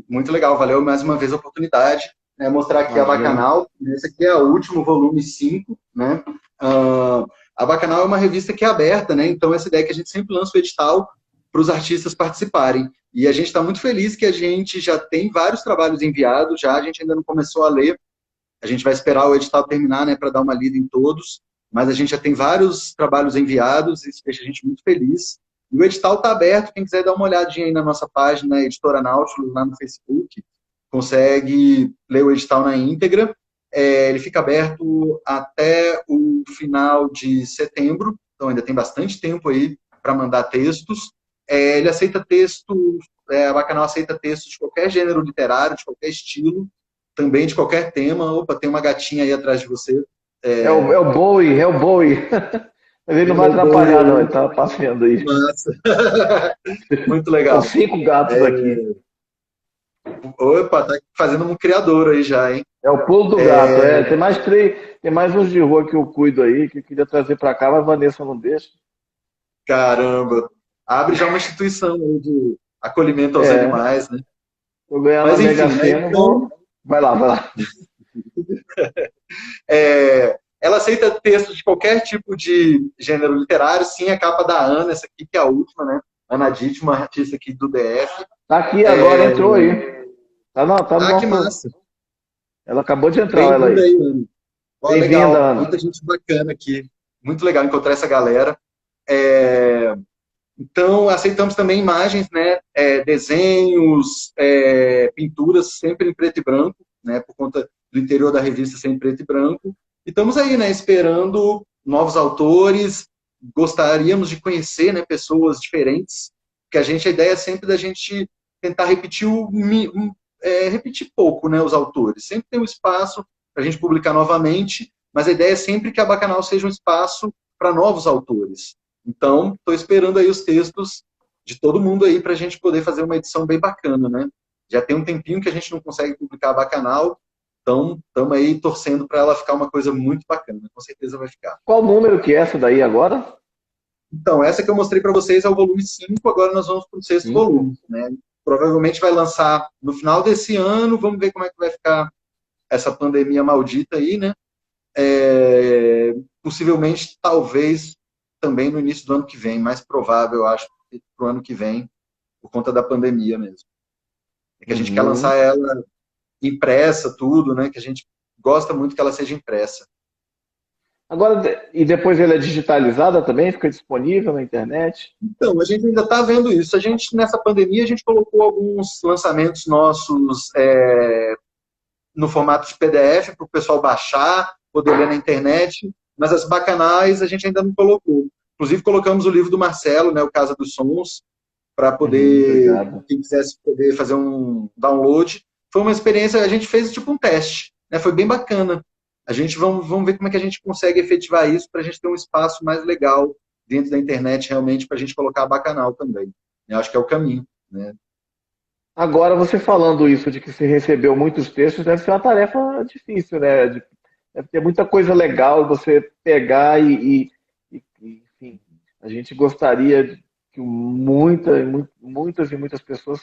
muito legal, valeu mais uma vez a oportunidade, né, mostrar aqui a Imagina. Bacanal. Esse aqui é o último volume 5, né? A Bacanal é uma revista que é aberta, né? Então essa ideia é que a gente sempre lança o edital para os artistas participarem. E a gente está muito feliz que a gente já tem vários trabalhos enviados, já a gente ainda não começou a ler, a gente vai esperar o edital terminar, né, para dar uma lida em todos, mas a gente já tem vários trabalhos enviados, isso deixa a gente muito feliz. E o edital está aberto, quem quiser dar uma olhadinha aí na nossa página, Editora Nautilus, lá no Facebook, consegue ler o edital na íntegra. Ele fica aberto até o final de setembro, então ainda tem bastante tempo aí para mandar textos. Ele aceita textos, a Bacanal aceita textos de qualquer gênero literário, de qualquer estilo, também de qualquer tema. Opa, tem uma gatinha aí atrás de você. É o Bowie, é o Bowie. Mas ele não vai É o boi atrapalhar, não, ele aí. está passeando aí. Massa. Muito São legal. 5 gatos aqui. Opa, tá fazendo um criador aí já, hein? É o pulo do gato, tem mais três, tem mais uns de rua que eu cuido aí, que eu queria trazer para cá, mas a Vanessa não deixa. Caramba. Abre já uma instituição aí de acolhimento aos É, animais, né? vou ganhar na Mas Mega enfim, né? Sena, Então, vai lá, vai lá. ela aceita textos de qualquer tipo de gênero literário, sim, a capa da Ana, essa aqui que é a última, né? Ana Ditt, uma artista aqui do DF. Tá aqui agora, entrou aí. Tá no Ah, que nosso. massa. Ela acabou de entrar, ela Bem-vinda aí. aí, Ana. Ó, Bem-vinda, legal. Ana. Muita gente bacana aqui. Muito legal encontrar essa galera. É, Então, aceitamos também imagens, né, desenhos, pinturas, sempre em preto e branco, né, por conta do interior da revista ser em preto e branco. E estamos aí, né, esperando novos autores, gostaríamos de conhecer, né, pessoas diferentes, porque a ideia é sempre da gente tentar repetir, repetir pouco, né, os autores. Sempre tem um espaço para a gente publicar novamente, mas a ideia é sempre que a Bacanal seja um espaço para novos autores. Então, estou esperando aí os textos de todo mundo aí para a gente poder fazer uma edição bem bacana, né? Já tem um tempinho que a gente não consegue publicar a Bacanal, então estamos aí torcendo para ela ficar uma coisa muito bacana. Com certeza vai ficar. Qual número que é essa daí agora? Então, essa que eu mostrei para vocês é o volume 5, agora nós vamos para o sexto 5. volume, né? Provavelmente vai lançar no final desse ano, vamos ver como é que vai ficar essa pandemia maldita aí, né? Possivelmente, talvez, também no início do ano que vem, mais provável, eu acho, para o ano que vem, por conta da pandemia mesmo. É que a gente quer Uhum. lançar ela impressa, tudo, né? Que a gente gosta muito que ela seja impressa. Agora, e depois ele é digitalizada também, fica disponível na internet? Então, a gente ainda está vendo isso. A gente, nessa pandemia, a gente colocou alguns lançamentos nossos no formato de PDF para o pessoal baixar, poder ler na internet, mas as bacanais a gente ainda não colocou. Inclusive, colocamos o livro do Marcelo, né, o Casa dos Sons, para poder, Obrigado. quem quisesse poder fazer um download. Foi uma experiência, a gente fez tipo um teste, né, foi bem bacana. A gente vamos ver como é que a gente consegue efetivar isso para a gente ter um espaço mais legal dentro da internet, realmente, para a gente colocar a bacanal também. Eu acho que é o caminho, né? Agora, você falando isso de que você recebeu muitos textos, deve ser uma tarefa difícil, né? Deve ter muita coisa legal você pegar enfim, a gente gostaria que muitas e muitas pessoas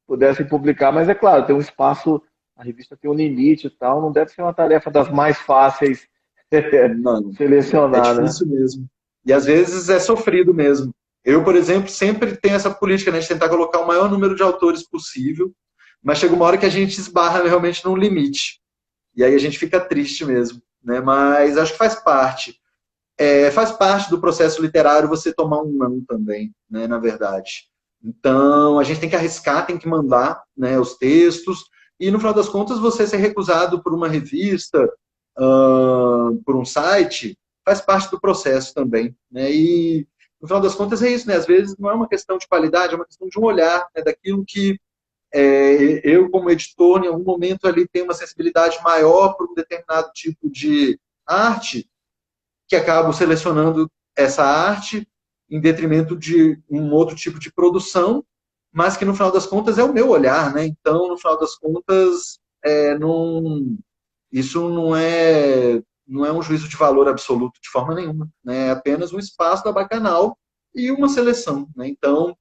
pudessem publicar, mas é claro, tem um espaço, a revista tem um limite e tal, não deve ser uma tarefa das mais fáceis Não, é selecionar, né? difícil mesmo. E às vezes é sofrido mesmo. Eu, por exemplo, sempre tenho essa política, né, de tentar colocar o maior número de autores possível, mas chega uma hora que a gente esbarra realmente num limite. E aí a gente fica triste mesmo, né? Mas acho que faz parte. Faz parte do processo literário você tomar um não também, né, na verdade. Então, a gente tem que arriscar, tem que mandar, né, os textos, e no final das contas, você ser recusado por uma revista, por um site, faz parte do processo também. Né, e no final das contas é isso, né? Às vezes não é uma questão de qualidade, é uma questão de um olhar, né, daquilo que eu, como editor, em algum momento ali tenho uma sensibilidade maior para um determinado tipo de arte, que acabo selecionando essa arte em detrimento de um outro tipo de produção, mas que no final das contas é o meu olhar, né? Então, no final das contas, isso não é um juízo de valor absoluto de forma nenhuma, né? É apenas um espaço da Bacanal e uma seleção, né? Então,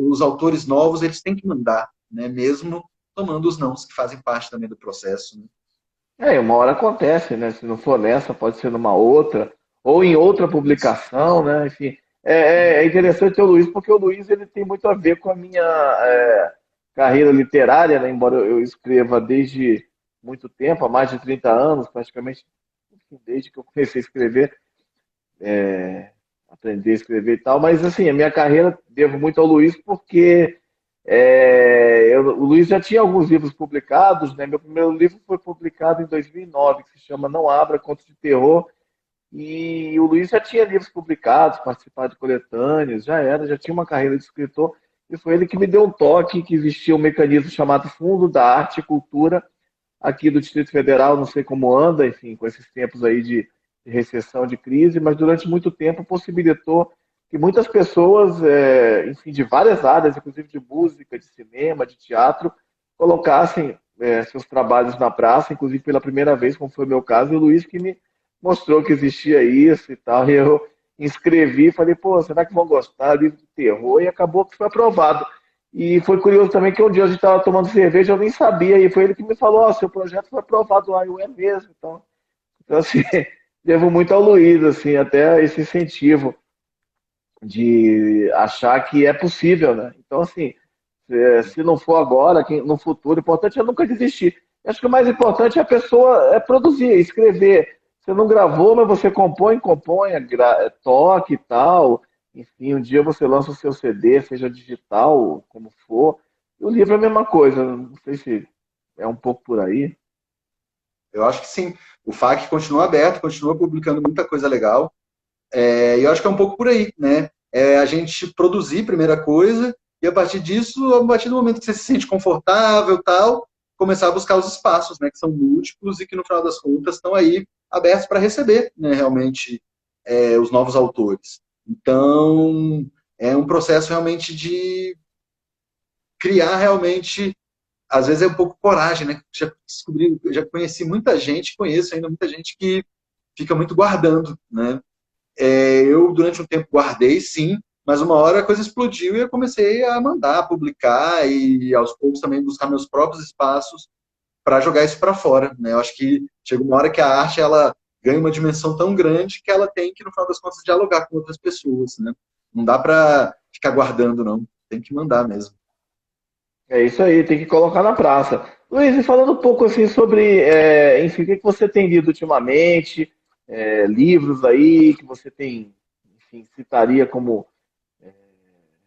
os autores novos eles têm que mandar, né? Mesmo tomando os nãos que fazem parte também do processo. Né? Uma hora acontece, né? Se não for nessa, pode ser numa outra, ou em outra Isso. publicação, né? Enfim, é interessante ter o Luiz, porque o Luiz ele tem muito a ver com a minha carreira literária, né? Embora eu escreva desde muito tempo, há mais de 30 anos, praticamente, enfim, desde que eu comecei a escrever, aprender a escrever e tal, mas assim, a minha carreira devo muito ao Luiz porque o Luiz já tinha alguns livros publicados, né? Meu primeiro livro foi publicado em 2009, que se chama Não Abra, Contos de Terror, e o Luiz já tinha livros publicados, participado de coletâneas, já tinha uma carreira de escritor, e foi ele que me deu um toque que existia um mecanismo chamado Fundo da Arte e Cultura, aqui do Distrito Federal, não sei como anda, enfim, com esses tempos aí de recessão, de crise, mas durante muito tempo possibilitou que muitas pessoas, enfim, de várias áreas, inclusive de música, de cinema, de teatro, colocassem seus trabalhos na praça, inclusive pela primeira vez, como foi o meu caso, e o Luiz que me mostrou que existia isso e tal, e eu inscrevi, falei, pô, será que vão gostar? Livro de terror, e acabou que foi aprovado. E foi curioso também que um dia a gente estava tomando cerveja, eu nem sabia, e foi ele que me falou, ó, seu projeto foi aprovado lá, eu é mesmo. Então assim, devo muito ao Luiz, assim, até esse incentivo de achar que é possível, né? Então, assim, se não for agora, no futuro, o importante é nunca desistir. Eu acho que o mais importante é a pessoa produzir, escrever. Você não gravou, mas você compõe, toque e tal. Enfim, um dia você lança o seu CD, seja digital, como for. E o livro é a mesma coisa. Não sei se é um pouco por aí. Eu acho que sim. O FAQ continua aberto, continua publicando muita coisa legal. E eu acho que é um pouco por aí, né? A gente produzir, primeira coisa, e a partir disso, a partir do momento que você se sente confortável tal, começar a buscar os espaços, né? Que são múltiplos e que no final das contas estão aí abertos para receber, né? Realmente, os novos autores. Então, é um processo realmente de criar realmente às vezes é um pouco coragem, né? Já descobri, já conheci muita gente, conheço ainda muita gente que fica muito guardando, né? Eu, durante um tempo, guardei, sim, mas uma hora a coisa explodiu e eu comecei a mandar, publicar e, aos poucos, também buscar meus próprios espaços para jogar isso para fora. Né? Eu acho que chega uma hora que a arte ela ganha uma dimensão tão grande que ela tem que, no final das contas, dialogar com outras pessoas. Né? Não dá para ficar guardando, não. Tem que mandar mesmo. É isso aí, tem que colocar na praça. Luiz, e falando um pouco assim sobre, enfim, o que que você tem lido ultimamente, livros aí que você tem, enfim, citaria como,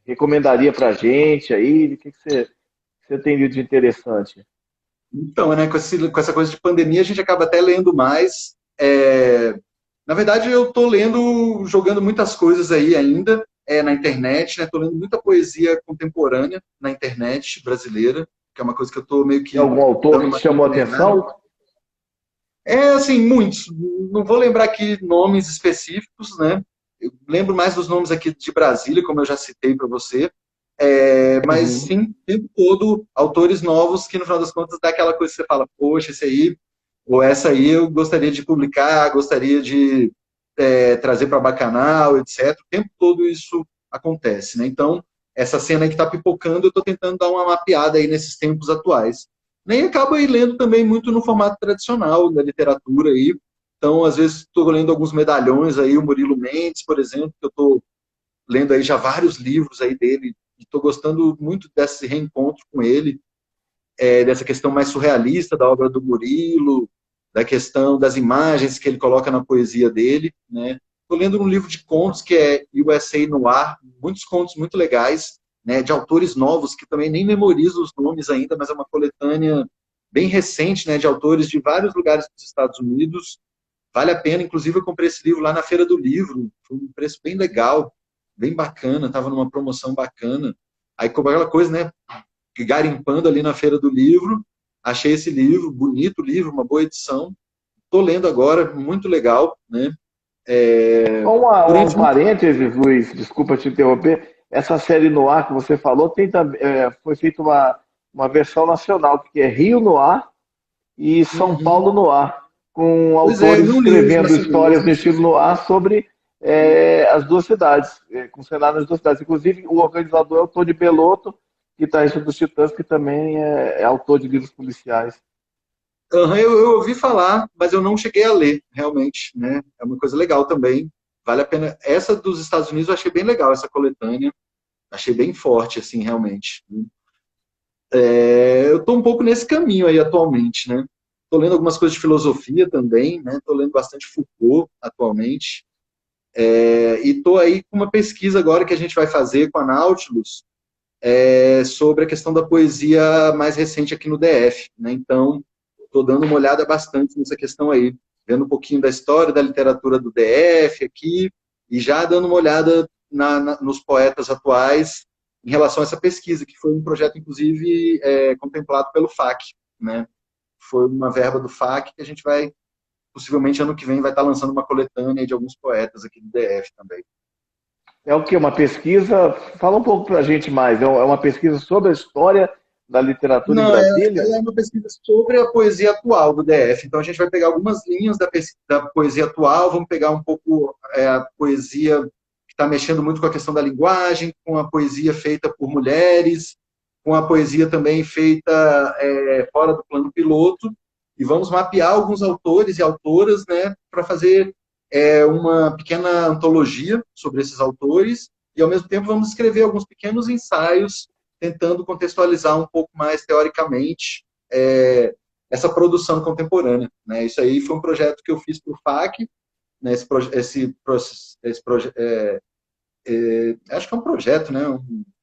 recomendaria pra gente aí, o que que você tem lido de interessante? Então, né, com essa coisa de pandemia, a gente acaba até lendo mais. Na verdade, eu estou lendo, jogando muitas coisas aí ainda na internet, né? Estou lendo muita poesia contemporânea na internet brasileira, que é uma coisa que eu estou meio Tem que algum autor dando que te uma chamou a acompanhada. atenção? Assim, muitos. Não vou lembrar aqui nomes específicos, né? Eu lembro mais dos nomes aqui de Brasília, como eu já citei para você. Mas Uhum. sim, o tempo todo, autores novos que no final das contas dá aquela coisa que você fala, poxa, esse aí, ou essa aí eu gostaria de publicar, gostaria de trazer para Bacanal, etc. O tempo todo isso acontece, né? Então, essa cena aí que está pipocando, eu estou tentando dar uma mapeada aí nesses tempos atuais. Nem acabo aí lendo também muito no formato tradicional da literatura aí. Então, às vezes, estou lendo alguns medalhões aí, o Murilo Mendes, por exemplo, que eu estou lendo aí já vários livros aí dele e estou gostando muito desse reencontro com ele, dessa questão mais surrealista da obra do Murilo, da questão das imagens que ele coloca na poesia dele, né? Estou lendo um livro de contos que é USA no Ar, muitos contos muito legais, né, de autores novos que também nem memorizo os nomes ainda, mas é uma coletânea bem recente, né, de autores de vários lugares dos Estados Unidos. Vale a pena, inclusive eu comprei esse livro lá na Feira do Livro, foi um preço bem legal, bem bacana, estava numa promoção bacana. Aí como aquela coisa, né, garimpando ali na Feira do Livro, achei esse livro, bonito livro, uma boa edição. Estou lendo agora, muito legal, né? Só um Durante muito... parênteses, Luiz, desculpa te interromper. Essa série no ar que você falou tem também, foi feita uma versão nacional, que é Rio no Ar e São Paulo Uhum. no Ar, com Pois é, eu autores não li os escrevendo histórias no nacionais. estilo no ar sobre as duas cidades, com cenários das duas cidades. Inclusive, o organizador é o Tony Bellotto, guitarrista dos Titãs, que também é autor de livros policiais. Uhum, eu ouvi falar, mas eu não cheguei a ler, realmente, né? É uma coisa legal também. Vale a pena. Essa dos Estados Unidos eu achei bem legal, essa coletânea. Achei bem forte, assim, realmente. Eu estou um pouco nesse caminho aí atualmente, né? Estou lendo algumas coisas de filosofia também, né? Estou lendo bastante Foucault atualmente. E estou aí com uma pesquisa agora que a gente vai fazer com a Nautilus sobre a questão da poesia mais recente aqui no DF, né? Então, estou dando uma olhada bastante nessa questão aí, vendo um pouquinho da história da literatura do DF aqui e já dando uma olhada nos poetas atuais em relação a essa pesquisa, que foi um projeto, inclusive, contemplado pelo FAC, né? Foi uma verba do FAC que a gente vai, possivelmente, ano que vem, vai estar lançando uma coletânea de alguns poetas aqui do DF também. É o que? Uma pesquisa? Fala um pouco para a gente mais. É uma pesquisa sobre a história da literatura em Não, Brasília? ela é uma pesquisa sobre a poesia atual do DF. Então, a gente vai pegar algumas linhas da poesia atual, vamos pegar um pouco a poesia que está mexendo muito com a questão da linguagem, com a poesia feita por mulheres, com a poesia também feita fora do plano piloto, e vamos mapear alguns autores e autoras, né, para fazer uma pequena antologia sobre esses autores, e ao mesmo tempo vamos escrever alguns pequenos ensaios tentando contextualizar um pouco mais teoricamente essa produção contemporânea. Né? Isso aí foi um projeto que eu fiz para o FAC, né? Acho que é um projeto, né?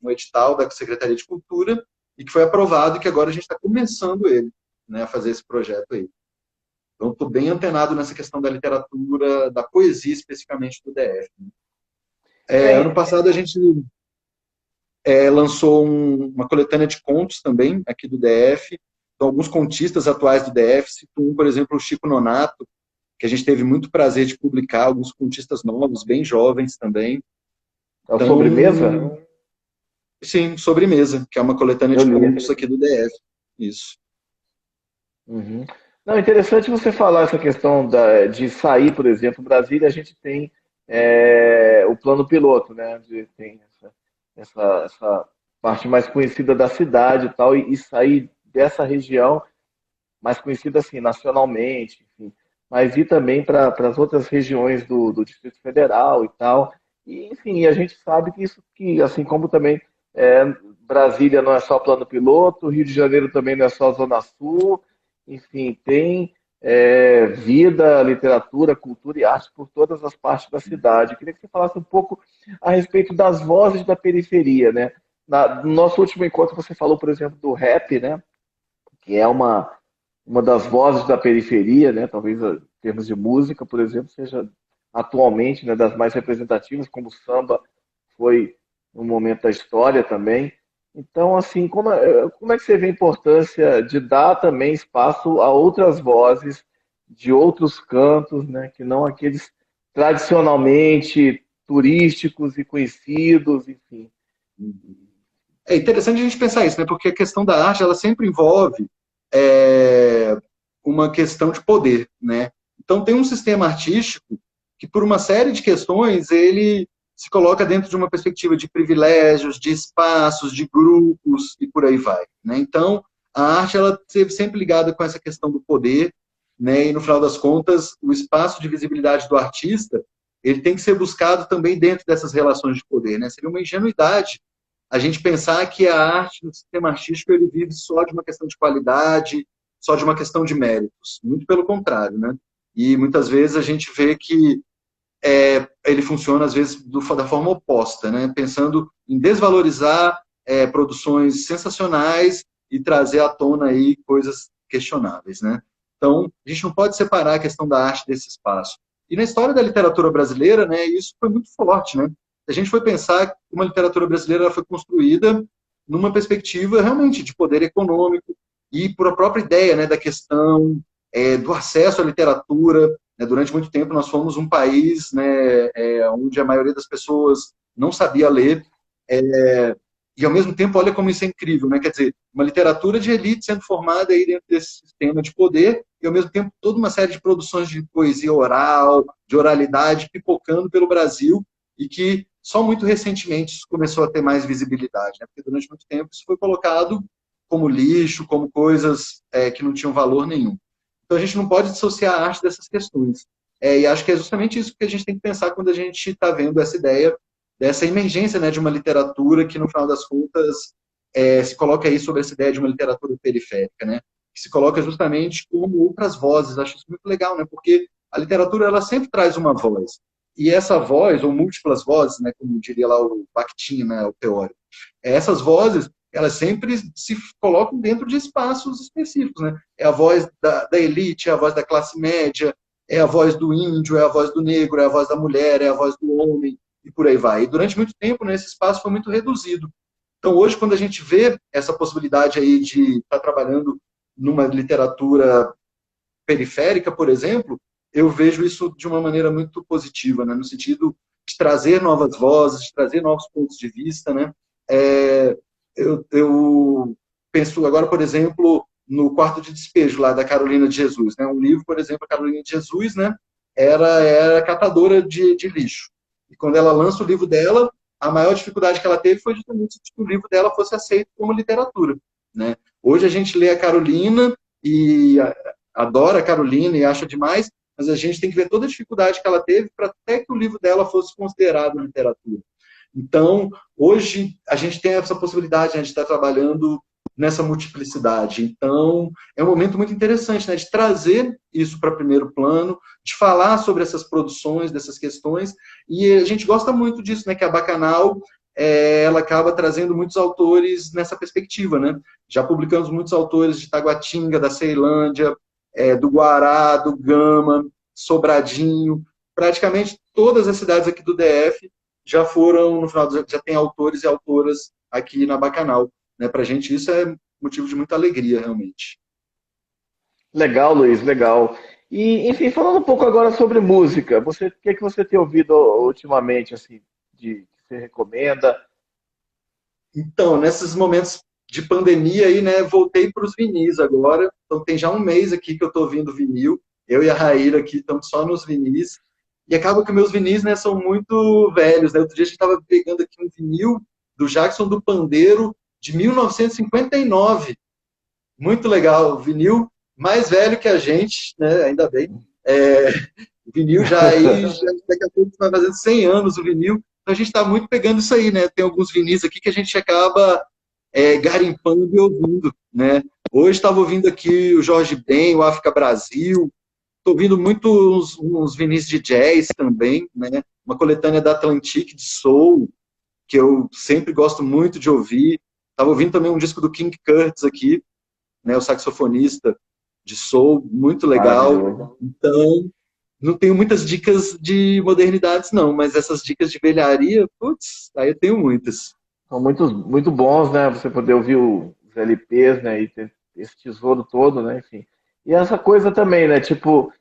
Um edital da Secretaria de Cultura, e que foi aprovado e que agora a gente está começando ele, né, a fazer esse projeto aí. Então, estou bem antenado nessa questão da literatura, da poesia especificamente do DF. Ano É, passado a gente lançou uma coletânea de contos também aqui do DF. Então, alguns contistas atuais do DF, cito um, por exemplo, o Chico Nonato, que a gente teve muito prazer de publicar, alguns contistas novos, bem jovens também. é o Sobremesa? Então, sim, Sobremesa, que é uma coletânea Eu de li. contos aqui do DF. Isso. Uhum. Não, interessante você falar essa questão de sair, por exemplo, Brasília, a gente tem o plano piloto, né? Tem essa parte mais conhecida da cidade e tal, e sair dessa região mais conhecida assim, nacionalmente, enfim, mas ir também para as outras regiões do Distrito Federal e tal. E, enfim, a gente sabe que isso, que assim como também Brasília não é só plano piloto, Rio de Janeiro também não é só Zona Sul, enfim, tem vida, literatura, cultura e arte por todas as partes da cidade. Eu queria que você falasse um pouco a respeito das vozes da periferia, né? No nosso último encontro você falou, por exemplo, do rap, né? Que é uma das vozes da periferia, né? Talvez em termos de música, por exemplo, seja atualmente, né, das mais representativas, como o samba foi no momento da história também. Então, assim, como é que você vê a importância de dar também espaço a outras vozes de outros cantos, né, que não aqueles tradicionalmente turísticos e conhecidos, enfim. É interessante a gente pensar isso, né? Porque a questão da arte, ela sempre envolve é, uma questão de poder, né? Então, tem um sistema artístico que, por uma série de questões, ele se coloca dentro de uma perspectiva de privilégios, de espaços, de grupos e por aí vai, né? Então, a arte, ela esteve sempre ligada com essa questão do poder, né? E, no final das contas, o espaço de visibilidade do artista, ele tem que ser buscado também dentro dessas relações de poder, né? Seria uma ingenuidade a gente pensar que a arte, no sistema artístico, ele vive só de uma questão de qualidade, só de uma questão de méritos. Muito pelo contrário, né? E muitas vezes a gente vê que ele funciona, às vezes, da forma oposta, né? Pensando em desvalorizar produções sensacionais e trazer à tona aí coisas questionáveis, né? Então, a gente não pode separar a questão da arte desse espaço. E na história da literatura brasileira, né, isso foi muito forte, né? A gente foi pensar que uma literatura brasileira ela foi construída numa perspectiva realmente de poder econômico e por a própria ideia, né, da questão do acesso à literatura. Né? Durante muito tempo nós fomos um país, né, onde a maioria das pessoas não sabia ler, e ao mesmo tempo, olha como isso é incrível, né? Quer dizer, uma literatura de elite sendo formada aí dentro desse sistema de poder, e ao mesmo tempo toda uma série de produções de poesia oral, de oralidade, pipocando pelo Brasil, e que só muito recentemente isso começou a ter mais visibilidade, né? Porque durante muito tempo isso foi colocado como lixo, como coisas que não tinham valor nenhum. Então a gente não pode dissociar a arte dessas questões. E acho que é justamente isso que a gente tem que pensar quando a gente está vendo essa ideia dessa emergência, né, de uma literatura que, no final das contas, se coloca aí sobre essa ideia de uma literatura periférica, né? Que se coloca justamente como outras vozes. Acho isso muito legal, né? Porque a literatura, ela sempre traz uma voz. E essa voz, ou múltiplas vozes, né, como diria lá o Bakhtin, né, o teórico, essas vozes, elas sempre se colocam dentro de espaços específicos, né? É a voz da elite, é a voz da classe média, é a voz do índio, é a voz do negro, é a voz da mulher, é a voz do homem, e por aí vai. E durante muito tempo, né, esse espaço foi muito reduzido. Então, hoje, quando a gente vê essa possibilidade aí de estar trabalhando numa literatura periférica, por exemplo, eu vejo isso de uma maneira muito positiva, né, no sentido de trazer novas vozes, de trazer novos pontos de vista, né. Eu penso agora, por exemplo, no Quarto de Despejo, lá da Carolina de Jesus, né, um livro, por exemplo, a Carolina de Jesus, né, era catadora de lixo. E quando ela lança o livro dela, a maior dificuldade que ela teve foi justamente que o livro dela fosse aceito como literatura, né. Hoje a gente lê a Carolina e adora a Carolina e acha demais, mas a gente tem que ver toda a dificuldade que ela teve para até que o livro dela fosse considerado literatura. Então, hoje, a gente tem essa possibilidade, né, de estar trabalhando nessa multiplicidade. Então, é um momento muito interessante, né, de trazer isso para primeiro plano, de falar sobre essas produções, dessas questões, e a gente gosta muito disso, né, que a Bacanal, ela acaba trazendo muitos autores nessa perspectiva, né? Já publicamos muitos autores de Taguatinga, da Ceilândia, do Guará, do Gama, Sobradinho, praticamente todas as cidades aqui do DF já foram, no final, já tem autores e autoras aqui na Bacanal. Né? Para a gente isso é motivo de muita alegria, realmente. Legal, Luiz, legal. E, enfim, falando um pouco agora sobre música, o que é que você tem ouvido ultimamente, assim, que você recomenda? Então, nesses momentos de pandemia aí, né, voltei para os vinis agora. Então tem já um mês aqui que eu estou ouvindo vinil. Eu e a Raíra aqui estamos só nos vinis. E acaba que meus vinis, né, são muito velhos. Né? Outro dia a gente estava pegando aqui um vinil do Jackson do Pandeiro de 1959. Muito legal. Vinil mais velho que a gente, né? Ainda bem. O vinil já aí, daqui a pouco vai fazendo 100 anos o vinil. Então a gente está muito pegando isso aí, né? Tem alguns vinis aqui que a gente acaba garimpando e ouvindo, né? Hoje estava ouvindo aqui o Jorge Ben, o África Brasil, estou ouvindo muito uns vinis de jazz também, né? Uma coletânea da Atlantic de Soul, que eu sempre gosto muito de ouvir. Estava ouvindo também um disco do King Curtis aqui, né? O saxofonista de Soul, muito legal. Maravilhoso. Então, não tenho muitas dicas de modernidades, não, mas essas dicas de velharia, putz, aí eu tenho muitas. São muito bons, né? Você poder ouvir os LPs, né? E ter esse tesouro todo, né? Enfim. E essa coisa também, né? Tipo,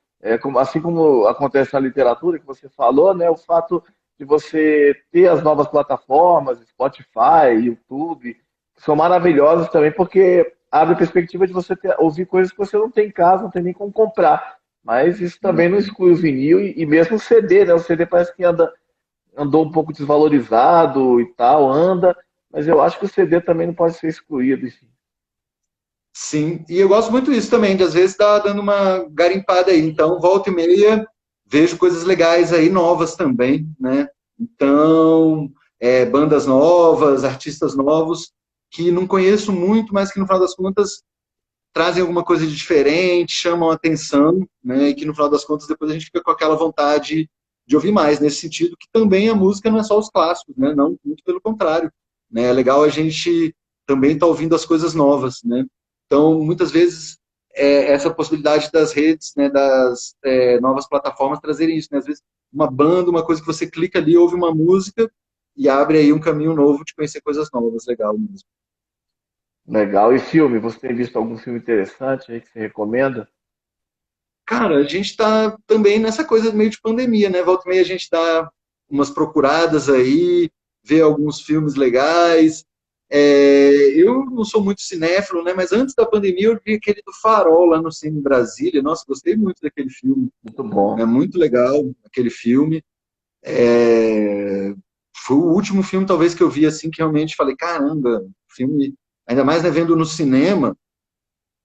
assim como acontece na literatura que você falou, né? O fato de você ter as novas plataformas, Spotify, YouTube, que são maravilhosas também, porque abre a perspectiva de você ouvir coisas que você não tem em casa, não tem nem como comprar. Mas isso também não exclui o vinil e mesmo o CD, né? O CD parece que andou um pouco desvalorizado e tal, anda, mas eu acho que o CD também não pode ser excluído, enfim. Sim, e eu gosto muito disso também, de às vezes estar dando uma garimpada aí. Então, volta e meia, vejo coisas legais aí, novas também, né? Então, bandas novas, artistas novos, que não conheço muito, mas que no final das contas trazem alguma coisa de diferente, chamam a atenção, né? E que no final das contas depois a gente fica com aquela vontade de ouvir mais, nesse sentido que também a música não é só os clássicos, né? Não, muito pelo contrário, né? É legal a gente também estar ouvindo as coisas novas, né? Então, muitas vezes, essa possibilidade das redes, né, das novas plataformas trazerem isso, né? Às vezes, uma banda, uma coisa que você clica ali, ouve uma música e abre aí um caminho novo de conhecer coisas novas, legal mesmo. Legal. E filme? Você tem visto algum filme interessante aí que você recomenda? Cara, a gente está também nessa coisa meio de pandemia, né? Volta e meia a gente dá umas procuradas aí, vê alguns filmes legais. Eu não sou muito cinéfilo, né? Mas antes da pandemia eu vi aquele do Farol lá no Cine Brasília. Nossa, gostei muito daquele filme. Muito É bom. muito legal aquele filme. É, Foi o último filme, talvez, que eu vi assim, que realmente falei, caramba, filme. Ainda mais né, vendo no cinema,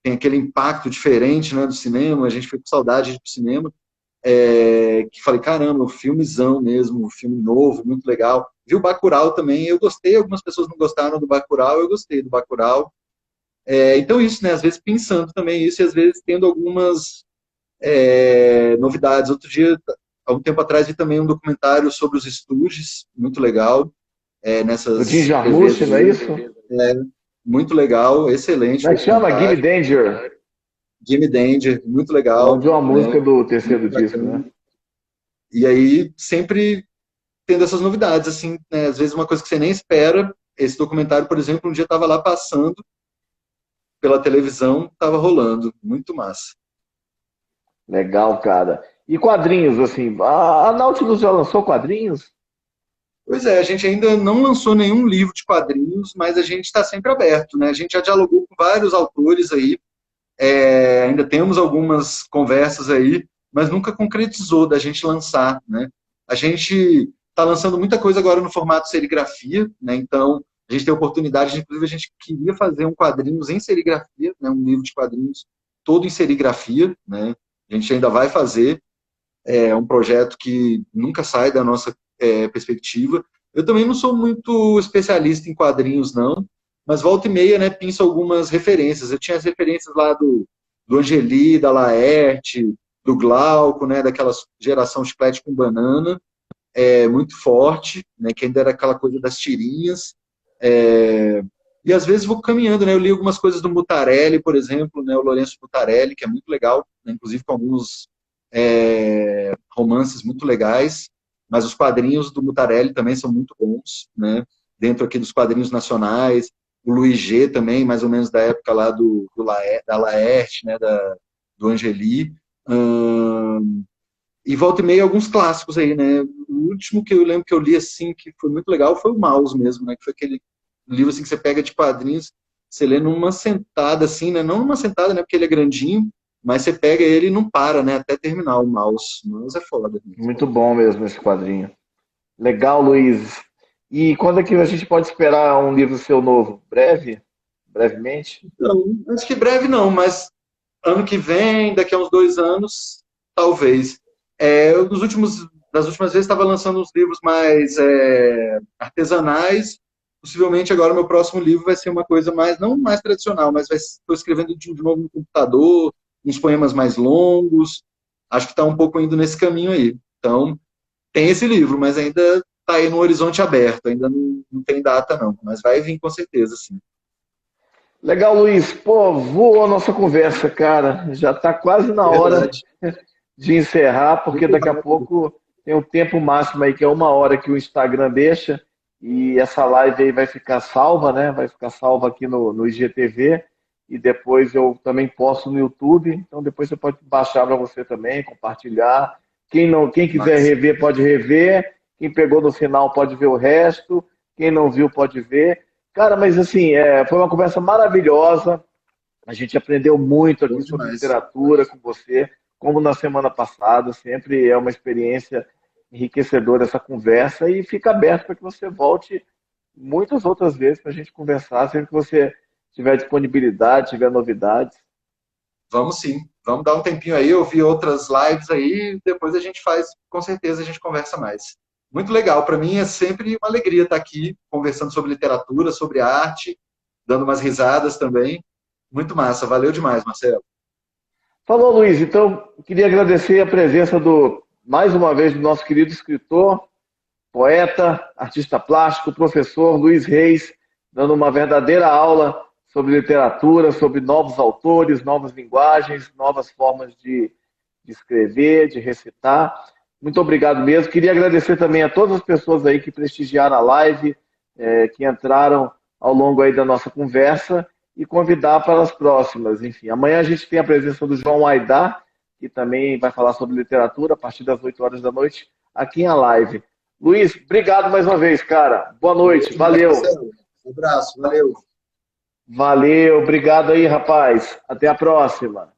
tem aquele impacto diferente né, do cinema, a gente foi com saudade de ir pro cinema. Que falei, caramba, um filmezão mesmo, um filme novo, muito legal. Vi o Bacurau também, eu gostei, algumas pessoas não gostaram do Bacurau, eu gostei do Bacurau. Então isso, né, às vezes pensando também isso e às vezes tendo algumas novidades. Outro dia, há um tempo atrás, vi também um documentário sobre os estúdios, muito legal, Do Jim nessas Jarmusch, TVs, não é isso? muito legal, excelente Como é que chama? Gimme documentário. Danger. Jimmy Danger, muito O nome legal, de uma música né, do muito terceiro disco, né? bacana. E aí, sempre tendo essas novidades, assim, né? Às vezes uma coisa que você nem espera. Esse documentário, por exemplo, um dia estava lá passando pela televisão, estava rolando, muito massa. Legal, cara. E quadrinhos, assim, a Nautilus já lançou quadrinhos? Pois é, a gente ainda não lançou nenhum livro de quadrinhos, mas a gente está sempre aberto, né? A gente já dialogou com vários autores aí, ainda temos algumas conversas aí, mas nunca concretizou da gente lançar, né? A gente está lançando muita coisa agora no formato serigrafia, né? Então, a gente tem a oportunidade, inclusive a gente queria fazer um quadrinhos em serigrafia, né? Um livro de quadrinhos todo em serigrafia, né? A gente ainda vai fazer, um projeto que nunca sai da nossa perspectiva. Eu também não sou muito especialista em quadrinhos, não, mas volta e meia, né, pinço algumas referências. Eu tinha as referências lá do Angeli, da Laerte, do Glauco, né, daquela geração chiclete com banana, muito forte, né, que ainda era aquela coisa das tirinhas. É, e às vezes vou caminhando, né? Eu li algumas coisas do Mutarelli, por exemplo, né? O Lourenço Mutarelli, que é muito legal, né? Inclusive com alguns romances muito legais. Mas os quadrinhos do Mutarelli também são muito bons, né? Dentro aqui dos quadrinhos nacionais. O Luiz G também, mais ou menos da época lá da Laerte, né? Do Angeli. E volta e meia alguns clássicos aí, né? O último que eu lembro que eu li assim, que foi muito legal, foi o Maus mesmo, né? Que foi aquele livro assim que você pega de quadrinhos, você lê numa sentada assim, né? Não numa sentada, né? Porque ele é grandinho, mas você pega ele e não para, né? Até terminar o Maus. O Maus é foda mesmo. Muito bom mesmo esse quadrinho. Legal, Luiz. E quando é que a gente pode esperar um livro seu novo? Breve? Brevemente? Então, acho que breve não, mas ano que vem, daqui a uns 2 anos, talvez. Das últimas vezes estava lançando uns livros mais artesanais, possivelmente agora o meu próximo livro vai ser uma coisa mais, não mais tradicional, mas estou escrevendo de novo no computador, uns poemas mais longos. Acho que está um pouco indo nesse caminho aí. Então, tem esse livro, mas ainda está aí no horizonte aberto, ainda não tem data não, mas vai vir com certeza, sim. Legal, Luiz. Pô, voou a nossa conversa, cara. Já está quase na hora Verdade. de encerrar, porque Muito daqui a rápido. pouco tem um tempo máximo aí, que é 1 hora que o Instagram deixa, e essa live aí vai ficar salva, né? Vai ficar salva aqui no IGTV, e depois eu também posto no YouTube, então depois você pode baixar para você também, compartilhar. Quem não, quem quiser Massa. rever, pode rever. Quem pegou no final pode ver o resto. Quem não viu, pode ver. Cara, mas assim, foi uma conversa maravilhosa. A gente aprendeu muito Bom aqui sobre demais. literatura com você, como na semana passada. Sempre é uma experiência enriquecedora essa conversa e fica aberto para que você volte muitas outras vezes para a gente conversar, sempre que você tiver disponibilidade, tiver novidades. Vamos sim. Vamos dar um tempinho aí, eu vi outras lives aí, depois a gente faz, com certeza a gente conversa mais. Muito legal, para mim é sempre uma alegria estar aqui conversando sobre literatura, sobre arte, dando umas risadas também. Muito massa, valeu demais, Marcelo. Falou, Luiz. Então, queria agradecer a presença mais uma vez, do nosso querido escritor, poeta, artista plástico, professor Luiz Reis, dando uma verdadeira aula sobre literatura, sobre novos autores, novas linguagens, novas formas de escrever, de recitar. Muito obrigado mesmo. Queria agradecer também a todas as pessoas aí que prestigiaram a live, que entraram ao longo aí da nossa conversa e convidar para as próximas. Enfim, amanhã a gente tem a presença do João Aidar, que também vai falar sobre literatura a partir das 8 horas da noite, aqui em a live. Luiz, obrigado mais uma vez, cara. Boa Valeu noite, demais, valeu. Marcelo. Um abraço, valeu. Valeu, obrigado aí, rapaz. Até a próxima.